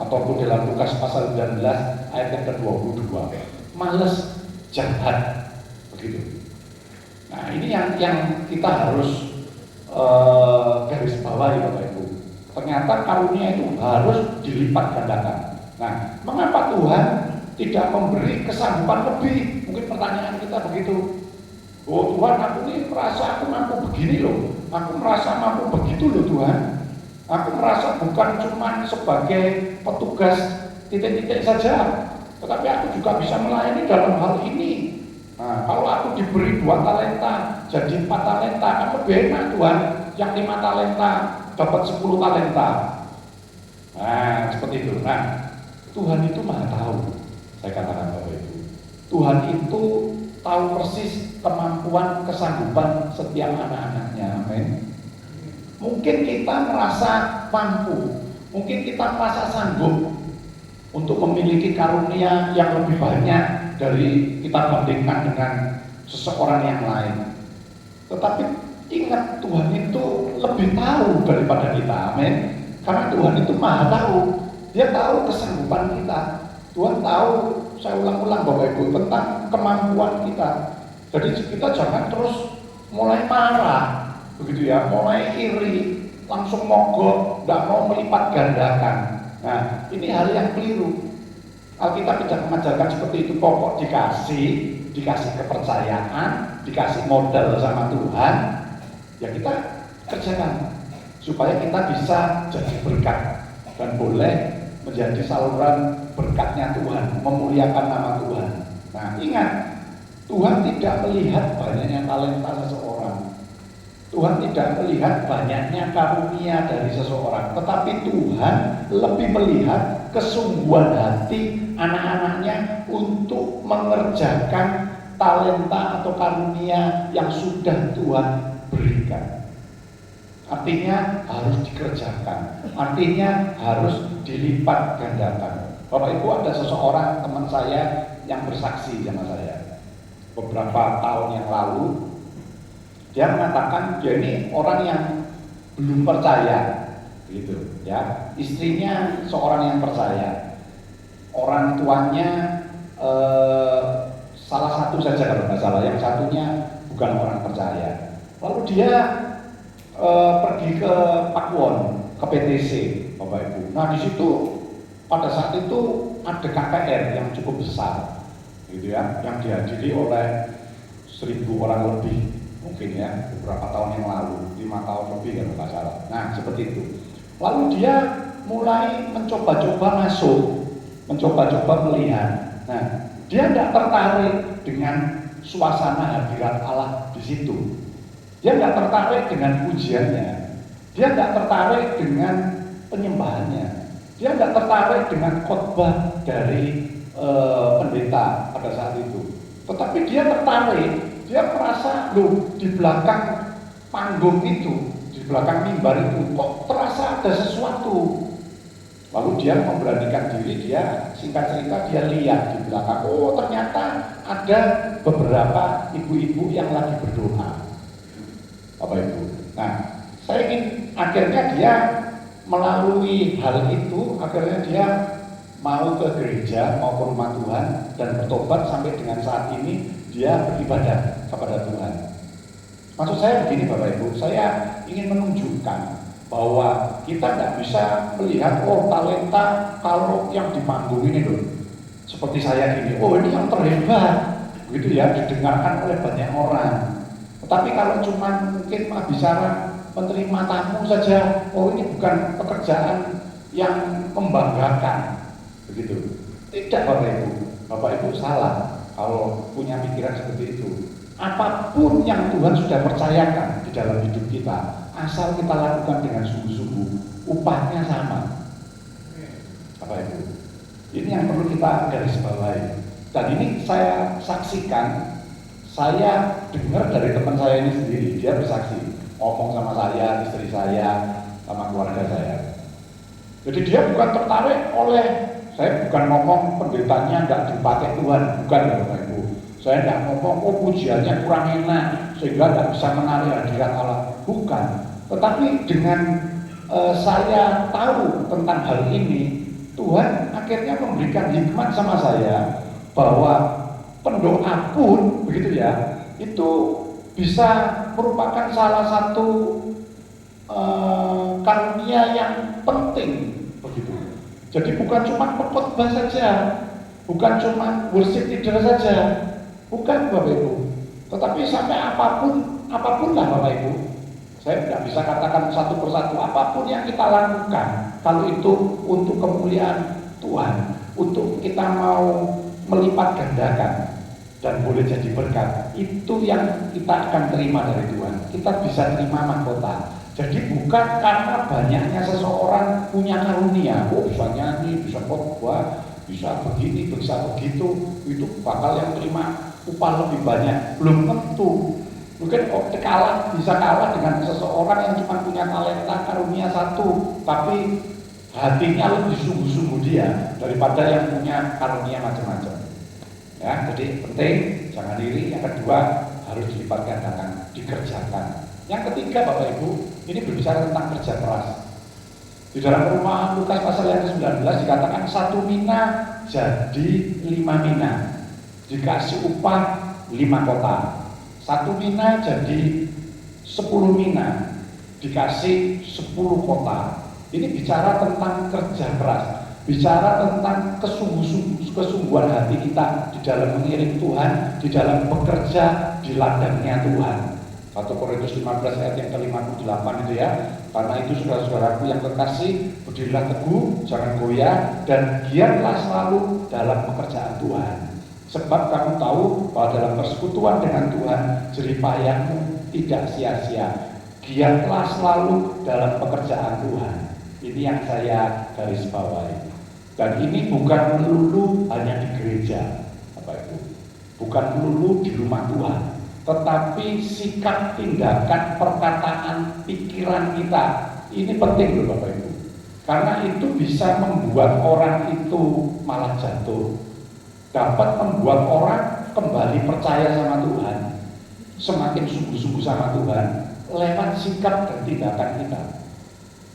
ataupun dalam Lukas pasal 19 ayat yang ke-22. Malas, jahat, begitu. Nah, ini yang kita harus garis bawahi Bapak Ibu. Ternyata karunia itu harus dilipat gandakan. Nah, mengapa Tuhan tidak memberi kesanggupan lebih? Mungkin pertanyaan kita begitu. Oh Tuhan, aku ini merasa aku mampu begini loh. Aku merasa mampu begitu loh Tuhan. Aku merasa bukan cuma sebagai petugas titik-titik saja, tetapi aku juga bisa melayani dalam hal ini. Nah, kalau aku diberi 2 talenta jadi 4 talenta, kan lebih enak Tuhan. Yang 5 talenta dapat 10 talenta. Nah, seperti itu. Nah, Tuhan itu maha tahu. Saya katakan Bapak Ibu, Tuhan itu tahu persis kemampuan, kesanggupan setiap anak-anaknya. Amin. Mungkin kita merasa mampu, mungkin kita merasa sanggup untuk memiliki karunia yang lebih banyak dari kita bandingkan dengan seseorang yang lain. Tetapi ingat, Tuhan itu lebih tahu daripada kita. Amin. Karena Tuhan itu maha tahu. Dia tahu kesanggupan kita. Tuhan tahu, saya ulang-ulang Bapak Ibu, tentang kemampuan kita. Jadi kita jangan terus mulai marah, begitu ya, mulai iri, langsung mogok, tidak mau melipat gandakan. Nah, ini hal yang keliru. Alkitab tidak mengajarkan seperti itu. Pokok dikasih kepercayaan, dikasih modal sama Tuhan, ya kita kerjakan supaya kita bisa jadi berkat dan boleh menjadi saluran berkatnya Tuhan, memuliakan nama Tuhan. Nah, ingat, Tuhan tidak melihat banyaknya talenta seseorang. Tuhan tidak melihat banyaknya karunia dari seseorang, tetapi Tuhan lebih melihat kesungguhan hati anak-anaknya untuk mengerjakan talenta atau karunia yang sudah Tuhan berikan. Artinya harus dikerjakan, artinya harus dilipat gandakan. Bapak Ibu, ada seseorang teman saya yang bersaksi sama saya beberapa tahun yang lalu. Dia mengatakan dia ini orang yang belum percaya, gitu ya. Istrinya seorang yang percaya, orang tuanya salah satu saja kalau nggak salah, yang satunya bukan orang percaya. Lalu dia pergi ke Pakuwon, ke PTC, Bapak Ibu. Nah, di situ pada saat itu ada KKR yang cukup besar, gitu ya, yang dihadiri oleh 1.000 orang lebih, mungkin ya, beberapa tahun yang lalu, 5 tahun lebih kalau nggak salah. Nah, seperti itu. Lalu dia mulai mencoba-coba masuk, mencoba-coba melihat. Nah, dia tidak tertarik dengan suasana hadirat Allah di situ. Dia tidak tertarik dengan pujiannya. Dia tidak tertarik dengan penyembahannya. Dia nggak tertarik dengan khotbah dari pendeta pada saat itu. Tetapi dia tertarik, dia merasa loh di belakang panggung itu, di belakang mimbar itu kok terasa ada sesuatu. Lalu dia memberanikan diri, dia singkat cerita dia lihat di belakang, oh ternyata ada beberapa ibu-ibu yang lagi berdoa, Bapak Ibu. Nah, saya ingin akhirnya dia melalui hal itu, akhirnya dia mau ke gereja, mau ke rumah Tuhan dan bertobat sampai dengan saat ini dia beribadah kepada Tuhan. Maksud saya begini Bapak Ibu, saya ingin menunjukkan bahwa kita nggak bisa melihat oh talenta kalau yang di panggung ini loh seperti saya ini, oh ini yang terhebat begitu ya, didengarkan oleh banyak orang. Tetapi kalau cuma mungkin bicara menerima tamu saja, oh ini bukan pekerjaan yang membanggakan begitu. Tidak Bapak Ibu, Bapak Ibu salah kalau punya pikiran seperti itu. Apapun yang Tuhan sudah percayakan di dalam hidup kita, asal kita lakukan dengan sungguh-sungguh, upahnya sama. Bapak Ibu, ini yang perlu kita garis bawahi. Dan ini saya saksikan, saya dengar dari teman saya ini sendiri, dia bersaksi, ngomong sama saya, istri saya, sama keluarga saya. Jadi dia bukan tertarik oleh, saya bukan ngomong pendetanya nggak dipakai Tuhan, bukan ya Bapak Ibu. Saya tidak ngomong, oh pujiannya kurang enak sehingga tidak bisa menarik hadirat Allah, bukan. Tetapi dengan saya tahu tentang hal ini, Tuhan akhirnya memberikan hikmat sama saya bahwa pendoa pun begitu ya, itu bisa merupakan salah satu karunia yang penting begitu. Jadi bukan cuma khotbah saja, bukan cuma worship leader saja. Bukan Bapak Ibu, tetapi sampai apapun lah Bapak Ibu. Saya tidak bisa katakan satu persatu, apapun yang kita lakukan, kalau itu untuk kemuliaan Tuhan, untuk kita mau melipat gandakan dan boleh jadi berkat, itu yang kita akan terima dari Tuhan. Kita bisa terima mahkota. Jadi bukan karena banyaknya seseorang punya karunia, oh bisa nyanyi, bisa khotbah, bisa begini, bisa begitu, itu bakal yang terima upah lebih banyak, belum tentu. Mungkin bisa kalah dengan seseorang yang cuma punya talenta karunia satu, tapi hatinya lebih sungguh-sungguh dia daripada yang punya karunia macam-macam. Ya, jadi penting jangan iri. Yang kedua harus dilipat gandakan, dikerjakan. Yang ketiga Bapak Ibu, ini berbicara tentang kerja keras. Di dalam Rumah Lukas pasal yang ke-19 dikatakan 1 mina jadi 5 mina. Dikasih upah 5 kota. 1 mina jadi 10 mina, dikasih 10 kota. Ini bicara tentang kerja keras, bicara tentang kesungguhan hati kita di dalam mengiring Tuhan, di dalam bekerja di ladangnya Tuhan. 1 Korintus 15 ayat yang ke-58 itu ya. Karena itu saudara-saudaraku yang kekasih, berdirilah teguh, jangan goyah, dan giatlah selalu dalam pekerjaan Tuhan. Sebab kamu tahu bahwa dalam persekutuan dengan Tuhan, jeripayahmu tidak sia-sia. Giatlah selalu dalam pekerjaan Tuhan. Ini yang saya garis bawahi. Dan ini bukan melulu hanya di gereja, Bapak Ibu. Bukan melulu di rumah Tuhan. Tetapi sikap, tindakan, perkataan, pikiran kita, ini penting loh Bapak Ibu. Karena itu bisa membuat orang itu malah jatuh, dapat membuat orang kembali percaya sama Tuhan, semakin sungguh-sungguh sama Tuhan lewat sikap dan tindakan kita.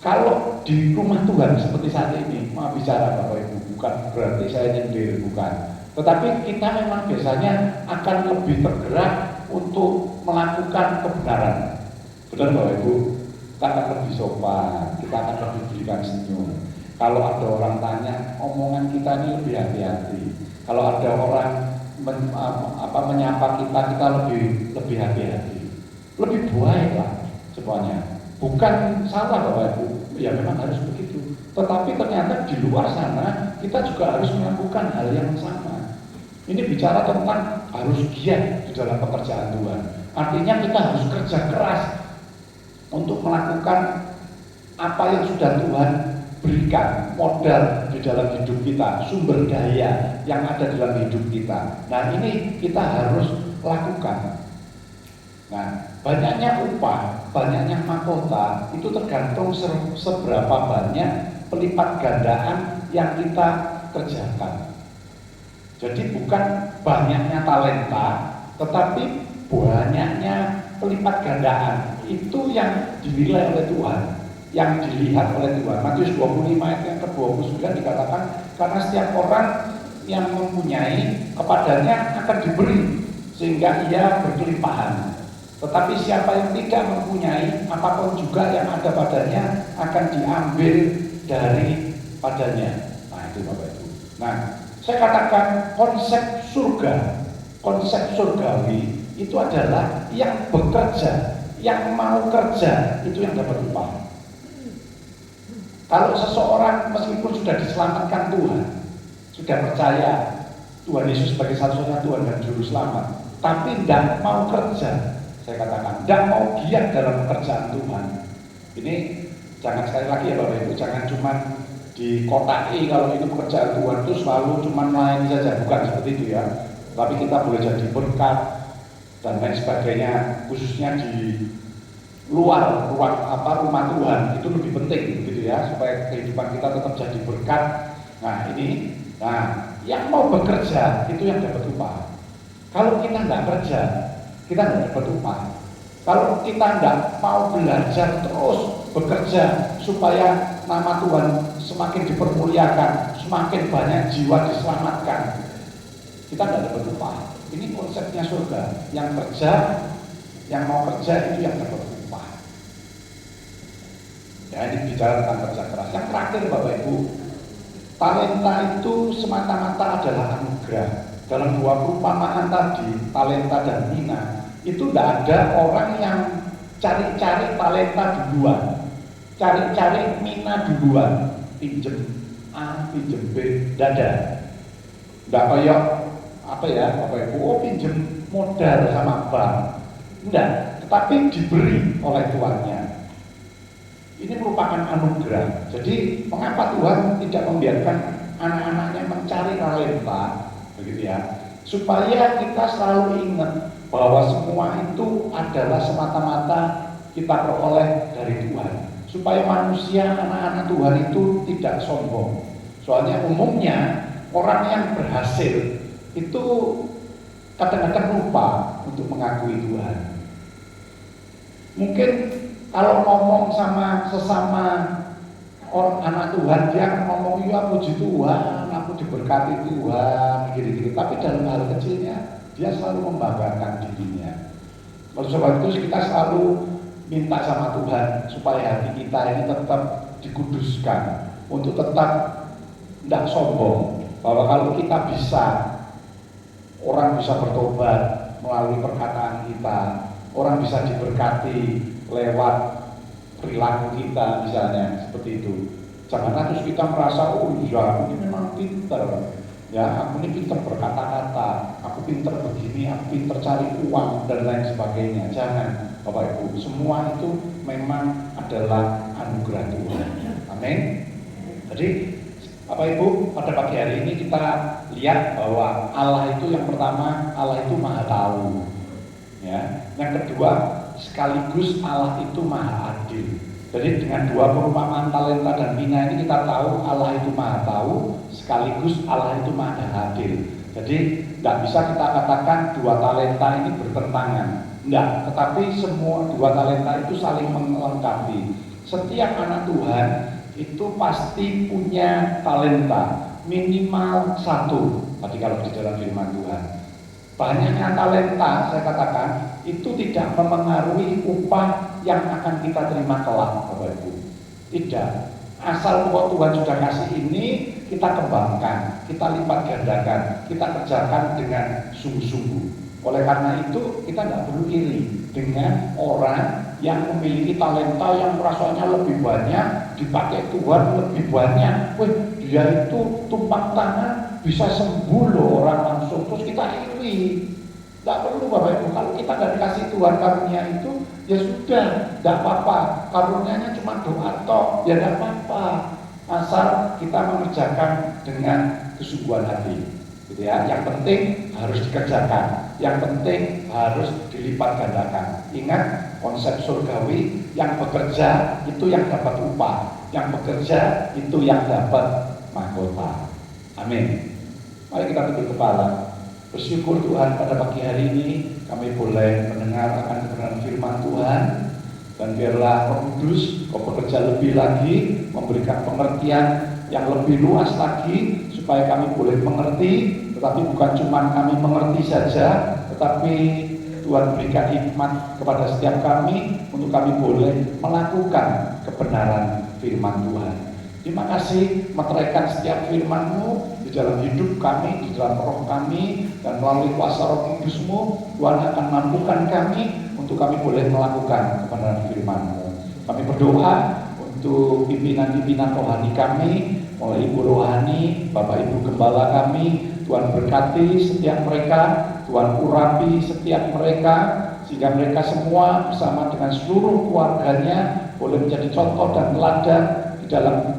Kalau di rumah Tuhan seperti saat ini, mau bicara Bapak Ibu, bukan berarti saya nyindir, bukan. Tetapi kita memang biasanya akan lebih tergerak untuk melakukan kebenaran. Benar Bapak Ibu? Kita akan lebih sopan, kita akan lebih berikan senyum. Kalau ada orang tanya, omongan kita ini lebih hati-hati. Kalau ada orang menyapa kita lebih hati-hati. Lebih baik lah semuanya. Bukan salah Bapak Ibu, ya memang harus begitu. Tetapi ternyata di luar sana kita juga harus melakukan hal yang sama. Ini bicara tentang harus giat di dalam pekerjaan Tuhan. Artinya kita harus kerja keras untuk melakukan apa yang sudah Tuhan berikan modal di dalam hidup kita, sumber daya yang ada dalam hidup kita. Nah, ini kita harus lakukan. Nah, banyaknya upah, banyaknya mahkota itu tergantung seberapa banyak pelipat gandaan yang kita kerjakan. Jadi bukan banyaknya talenta, tetapi banyaknya pelipat gandaan. Itu yang dinilai oleh Tuhan, yang dilihat oleh Tuhan. Matius 25 ayat yang ke-29 dikatakan, karena setiap orang yang mempunyai kepadanya akan diberi, sehingga ia berkelimpahan. Tetapi siapa yang tidak mempunyai, apapun juga yang ada padanya akan diambil daripadanya. Nah, itu Bapak Ibu. Nah, saya katakan konsep surga, konsep surgawi itu adalah yang bekerja, yang mau kerja, itu yang dapat upah. Kalau seseorang meskipun sudah diselamatkan Tuhan, sudah percaya Tuhan Yesus sebagai satu-satunya Tuhan dan Juru Selamat, tapi tidak mau kerja, saya katakan, tidak mau giat dalam pekerjaan Tuhan. Ini jangan sekali lagi ya Bapak Ibu, jangan cuma dikotai kalau itu pekerjaan Tuhan itu selalu cuma melayani saja, bukan seperti itu ya. Tapi kita boleh jadi berkat dan lain sebagainya, khususnya di luar rumah Tuhan itu lebih penting gitu ya, supaya kehidupan kita tetap jadi berkat. Nah ini, yang mau bekerja itu yang dapat upah. Kalau kita nggak kerja, kita nggak dapat upah. Kalau kita nggak mau belajar terus bekerja supaya nama Tuhan semakin dipermuliakan, semakin banyak jiwa diselamatkan, kita nggak dapat upah. Ini konsepnya surga. Yang kerja, yang mau kerja itu yang dapat upah. Ya, ini bicara tentang kerja keras. Yang terakhir Bapak Ibu, talenta itu semata-mata adalah anugerah. Dalam dua perumpamaan tadi, talenta dan mina, itu tidak ada orang yang cari-cari talenta duluan, cari-cari mina duluan, pinjem A, pinjem B, tidak ada. Tidak kayak apa ya, Bapak Ibu, pinjem modal sama bank, tidak, tetapi diberi oleh tuannya. Ini merupakan anugerah. Jadi mengapa Tuhan tidak membiarkan anak-anaknya mencari talenta, begitu ya, supaya kita selalu ingat bahwa semua itu adalah semata-mata kita peroleh dari Tuhan, supaya manusia, anak-anak Tuhan itu tidak sombong. Soalnya umumnya orang yang berhasil itu kadang-kadang lupa untuk mengakui Tuhan. Mungkin kalau ngomong sama sesama orang anak Tuhan, dia akan ngomong, ya puji Tuhan, aku diberkati Tuhan, gitu-gitu. Tapi dalam hal kecilnya, dia selalu membanggakan dirinya. Oleh sebab itu kita selalu minta sama Tuhan supaya hati kita ini tetap dikuduskan, untuk tetap tidak sombong. Bahwa kalau kita bisa, orang bisa bertobat melalui perkataan kita, orang bisa diberkati lewat perilaku kita misalnya, seperti itu. Jangan terus kita merasa, oh iya, aku ini memang pinter, ya, aku ini pinter berkata-kata, aku pinter begini, aku pinter cari uang dan lain sebagainya. Jangan, Bapak Ibu, semua itu memang adalah anugerah Tuhan. Amin. Jadi Bapak Ibu, pada pagi hari ini kita lihat bahwa Allah itu yang pertama, Allah itu maha tahu, ya. Yang kedua, sekaligus Allah itu maha adil. Jadi dengan dua perumpamaan talenta dan mina ini kita tahu Allah itu maha tahu, sekaligus Allah itu maha adil. Jadi tidak bisa kita katakan dua talenta ini bertentangan, tidak. Tetapi semua dua talenta itu saling melengkapi. Setiap anak Tuhan itu pasti punya talenta minimal satu. Tadi kalau di dalam firman Tuhan, banyaknya talenta, saya katakan, itu tidak memengaruhi upah yang akan kita terima kelak, Bapak Ibu. Tidak. Asal bahwa Tuhan sudah kasih ini, kita kembangkan, kita lipat gandakan, kita kerjakan dengan sungguh-sungguh. Oleh karena itu, kita tidak perlu iri dengan orang yang memiliki talenta yang rasanya lebih banyak, dipakai Tuhan lebih banyak. Wih, dia itu tumpang tangan bisa sembuh loh orang langsung. Terus kita iri. Tidak perlu Bapak Ibu. Kalau kita nggak dikasih Tuhan karunia itu, ya sudah, tidak apa-apa. Karunianya cuma doa toh, ya tidak apa-apa. asal kita mengerjakan dengan kesungguhan hati, gitu ya. Yang penting harus dikerjakan, yang penting harus dilipat gandakan. Ingat konsep surgawi, yang bekerja itu yang dapat upah, yang bekerja itu yang dapat mahkota. Amin. Mari kita tunduk kepala. Bersyukur Tuhan pada pagi hari ini kami boleh mendengar akan kebenaran firman Tuhan. Dan biarlah Roh Kudus Kau bekerja lebih lagi, memberikan pengertian yang lebih luas lagi, supaya kami boleh mengerti, tetapi bukan cuma kami mengerti saja, tetapi Tuhan berikan hikmat kepada setiap kami, untuk kami boleh melakukan kebenaran firman Tuhan. Terima kasih meteraikan setiap firman-Mu di dalam hidup kami, di dalam roh kami, dan melalui kuasa Roh Kudus-Mu, Tuhan akan mampukan kami untuk kami boleh melakukan kebenaran firman-Mu. Kami berdoa untuk pimpinan-pimpinan rohani kami, mulai Ibu Rohani, Bapak Ibu Gembala kami, Tuhan berkati setiap mereka, Tuhan urapi setiap mereka, sehingga mereka semua bersama dengan seluruh keluarganya boleh menjadi contoh dan teladan di dalam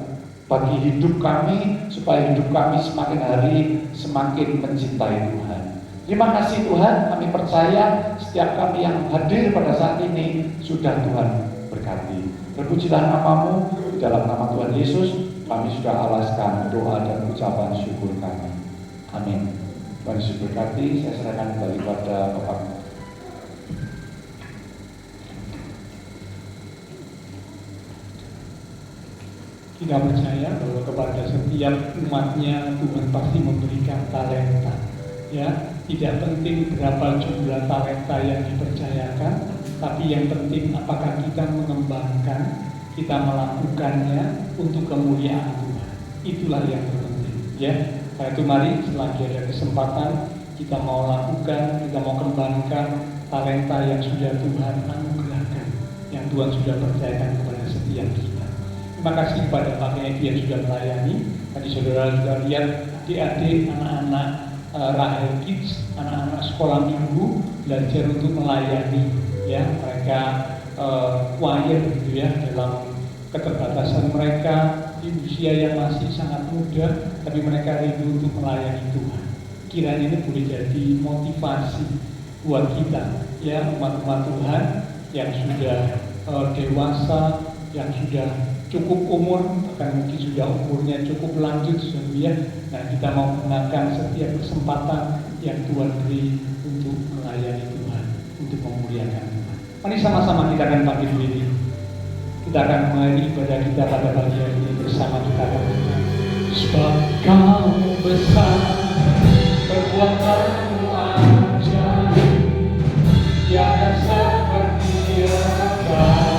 bagi hidup kami, supaya hidup kami semakin hari semakin mencintai Tuhan. Terima kasih Tuhan, kami percaya setiap kami yang hadir pada saat ini sudah Tuhan berkati. Terpujilah nama-Mu, di dalam nama Tuhan Yesus kami sudah alaskan doa dan ucapan syukur kami. Amin. Tuhan Yesus berkati, saya serahkan kembali pada Bapak. Kita percaya bahwa kepada setiap umatnya Tuhan pasti memberikan talenta. Ya, tidak penting berapa jumlah talenta yang dipercayakan, tapi yang penting apakah kita mengembangkan, kita melakukannya untuk kemuliaan Tuhan. Itulah yang terpenting. Ya, karena itu mari selagi ada kesempatan kita mau lakukan, kita mau kembangkan talenta yang sudah Tuhan anugerahkan, yang Tuhan sudah percayakan kepada setiap kita. Terima kasih kepada Pak Kennedy yang sudah melayani. Tadi saudara sudah lihat adik-adik, anak-anak Rahel Kids, anak-anak sekolah minggu belajar untuk melayani, ya mereka choir gitu ya, dalam keterbatasan mereka di usia yang masih sangat muda, tapi mereka rindu untuk melayani Tuhan. Kiranya ini boleh jadi motivasi buat kita, ya umat-umat Tuhan yang sudah dewasa, yang sudah cukup umur, bahkan mungkin sudah umurnya cukup lanjut ya. Nah, kita mau menggunakan setiap kesempatan yang Tuhan beri untuk melayani Tuhan, untuk memuliakan Tuhan. Mari sama-sama kita akan pagi ini. Kita akan mengakhiri ibadah kita pada pagi hari ini bersama kita akan berdoa. Sebab Kau besar, perbuatanmu ajaib, tiada seperti Engkau.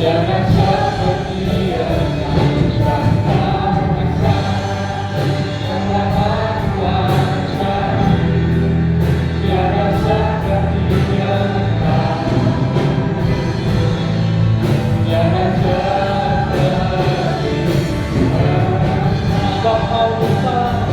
Tiada seperti Engkau, Tuhan besar, perbuatanmu ajaib, tiada seperti Engkau, tiada seperti Engkau. Sebab Kau besar,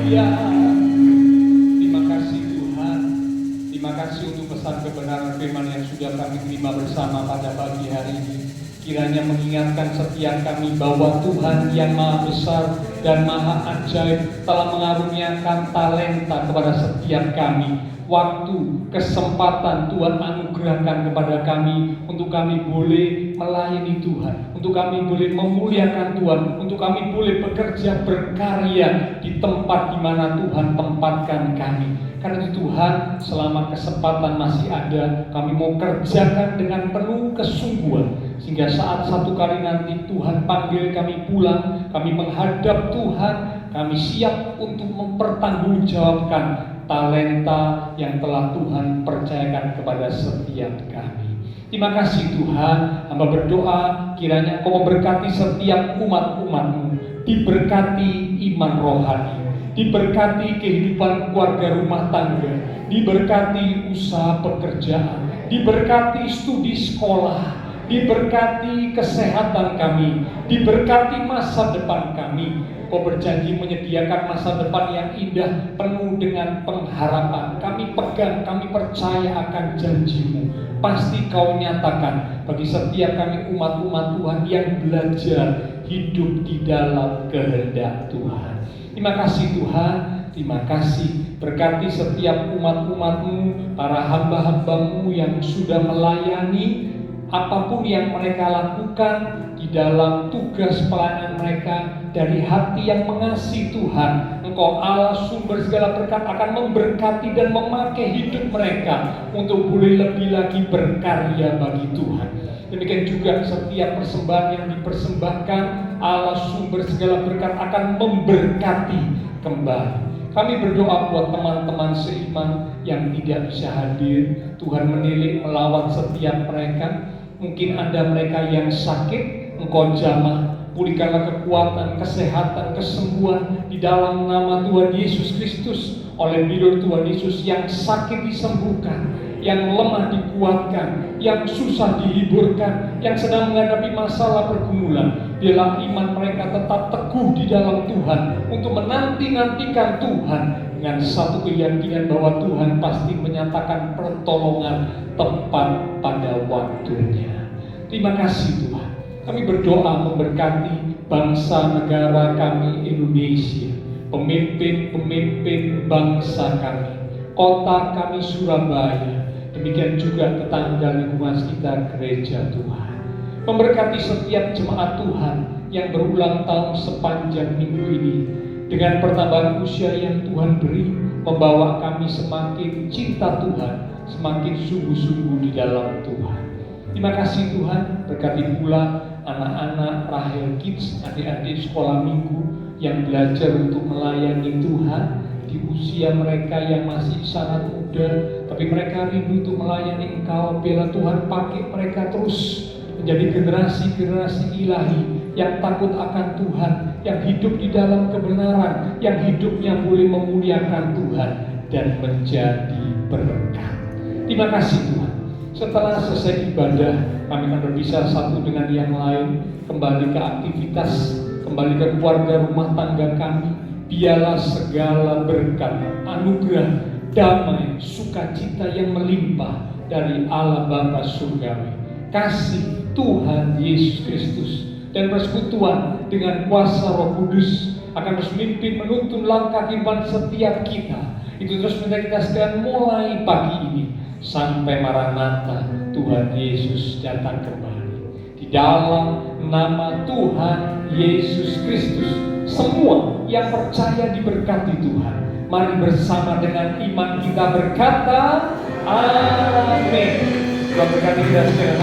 Haleluya. Terima kasih Tuhan. Terima kasih untuk pesan kebenaran firman yang sudah kami terima bersama pada pagi hari ini. Kiranya mengingatkan setiap kami bahwa Tuhan yang Maha Besar dan Maha Ajaib telah mengaruniakan talenta kepada setiap kami. Waktu, kesempatan Tuhan anugerahkan kepada kami untuk kami boleh melayani Tuhan, untuk kami boleh memuliakan Tuhan, untuk kami boleh bekerja berkarya di tempat di mana Tuhan tempatkan kami. Karena itu Tuhan, selama kesempatan masih ada, kami mau kerjakan dengan penuh kesungguhan, sehingga saat satu kali nanti Tuhan panggil kami pulang, kami menghadap Tuhan, kami siap untuk mempertanggungjawabkan talenta yang telah Tuhan percayakan kepada setiap kami. Terima kasih Tuhan. Hamba berdoa kiranya Engkau memberkati setiap umat-umat-Mu, diberkati iman rohani, diberkati kehidupan keluarga rumah tangga, diberkati usaha pekerjaan, diberkati studi sekolah, diberkati kesehatan kami, diberkati masa depan kami. Kau berjanji menyediakan masa depan yang indah, penuh dengan pengharapan. Kami pegang, kami percaya akan janji-Mu. Pasti Kau nyatakan bagi setiap kami umat-umat Tuhan yang belajar hidup di dalam kehendak Tuhan. Terima kasih Tuhan, terima kasih. Berkati setiap umat-umat-Mu, para hamba-hamba-Mu yang sudah melayani apapun yang mereka lakukan di dalam tugas pelayanan mereka dari hati yang mengasihi Tuhan. Engkau Allah sumber segala berkat akan memberkati dan memakai hidup mereka untuk boleh lebih lagi berkarya bagi Tuhan. Demikian juga setiap persembahan yang dipersembahkan, Allah sumber segala berkat akan memberkati kembali. Kami berdoa buat teman-teman seiman yang tidak bisa hadir. Tuhan menilik melawat setiap mereka. Mungkin ada mereka yang sakit, Engkau jamah, pulihkanlah kekuatan, kesehatan, kesembuhan di dalam nama Tuhan Yesus Kristus. Oleh bilur Tuhan Yesus, yang sakit disembuhkan, yang lemah dikuatkan, yang susah dihiburkan, yang sedang menghadapi masalah pergumulan. Biarlah iman mereka tetap teguh di dalam Tuhan untuk menanti-nantikan Tuhan dengan satu keyakinan bahwa Tuhan pasti menyatakan pertolongan tepat pada waktunya. Terima kasih Tuhan. Kami berdoa memberkati bangsa negara kami Indonesia, pemimpin-pemimpin bangsa kami, kota kami Surabaya, demikian juga tetangga lingkungan sekitar gereja Tuhan. Memberkati setiap jemaat Tuhan yang berulang tahun sepanjang minggu ini, dengan pertambahan usia yang Tuhan beri, membawa kami semakin cinta Tuhan, semakin sungguh-sungguh di dalam Tuhan. Terima kasih Tuhan. Berkati pula anak-anak Rahel Kids, adik-adik sekolah minggu yang belajar untuk melayani Tuhan di usia mereka yang masih sangat muda, tapi mereka rindu untuk melayani Engkau. Biarlah Tuhan pakai mereka terus menjadi generasi-generasi ilahi yang takut akan Tuhan, yang hidup di dalam kebenaran, yang hidupnya boleh memuliakan Tuhan dan menjadi berkat. Terima kasih Tuhan. Setelah selesai ibadah, kami akan berpisah satu dengan yang lain, kembali ke aktivitas, kembali ke keluarga rumah tangga kami. Biarlah segala berkat, anugerah, damai, sukacita yang melimpah dari Allah Bapa Surgawi, kasih Tuhan Yesus Kristus, dan persekutuan dengan kuasa Roh Kudus akan terus memimpin menuntun langkah kehidupan setiap kita. Itu terus menjadi kita sekalian mulai pagi ini sampai Maranatha Tuhan Yesus datang kembali. Di dalam nama Tuhan Yesus Kristus, semua yang percaya diberkati Tuhan. Mari bersama dengan iman kita berkata, Amin. Tuhan berkati kita sekalian.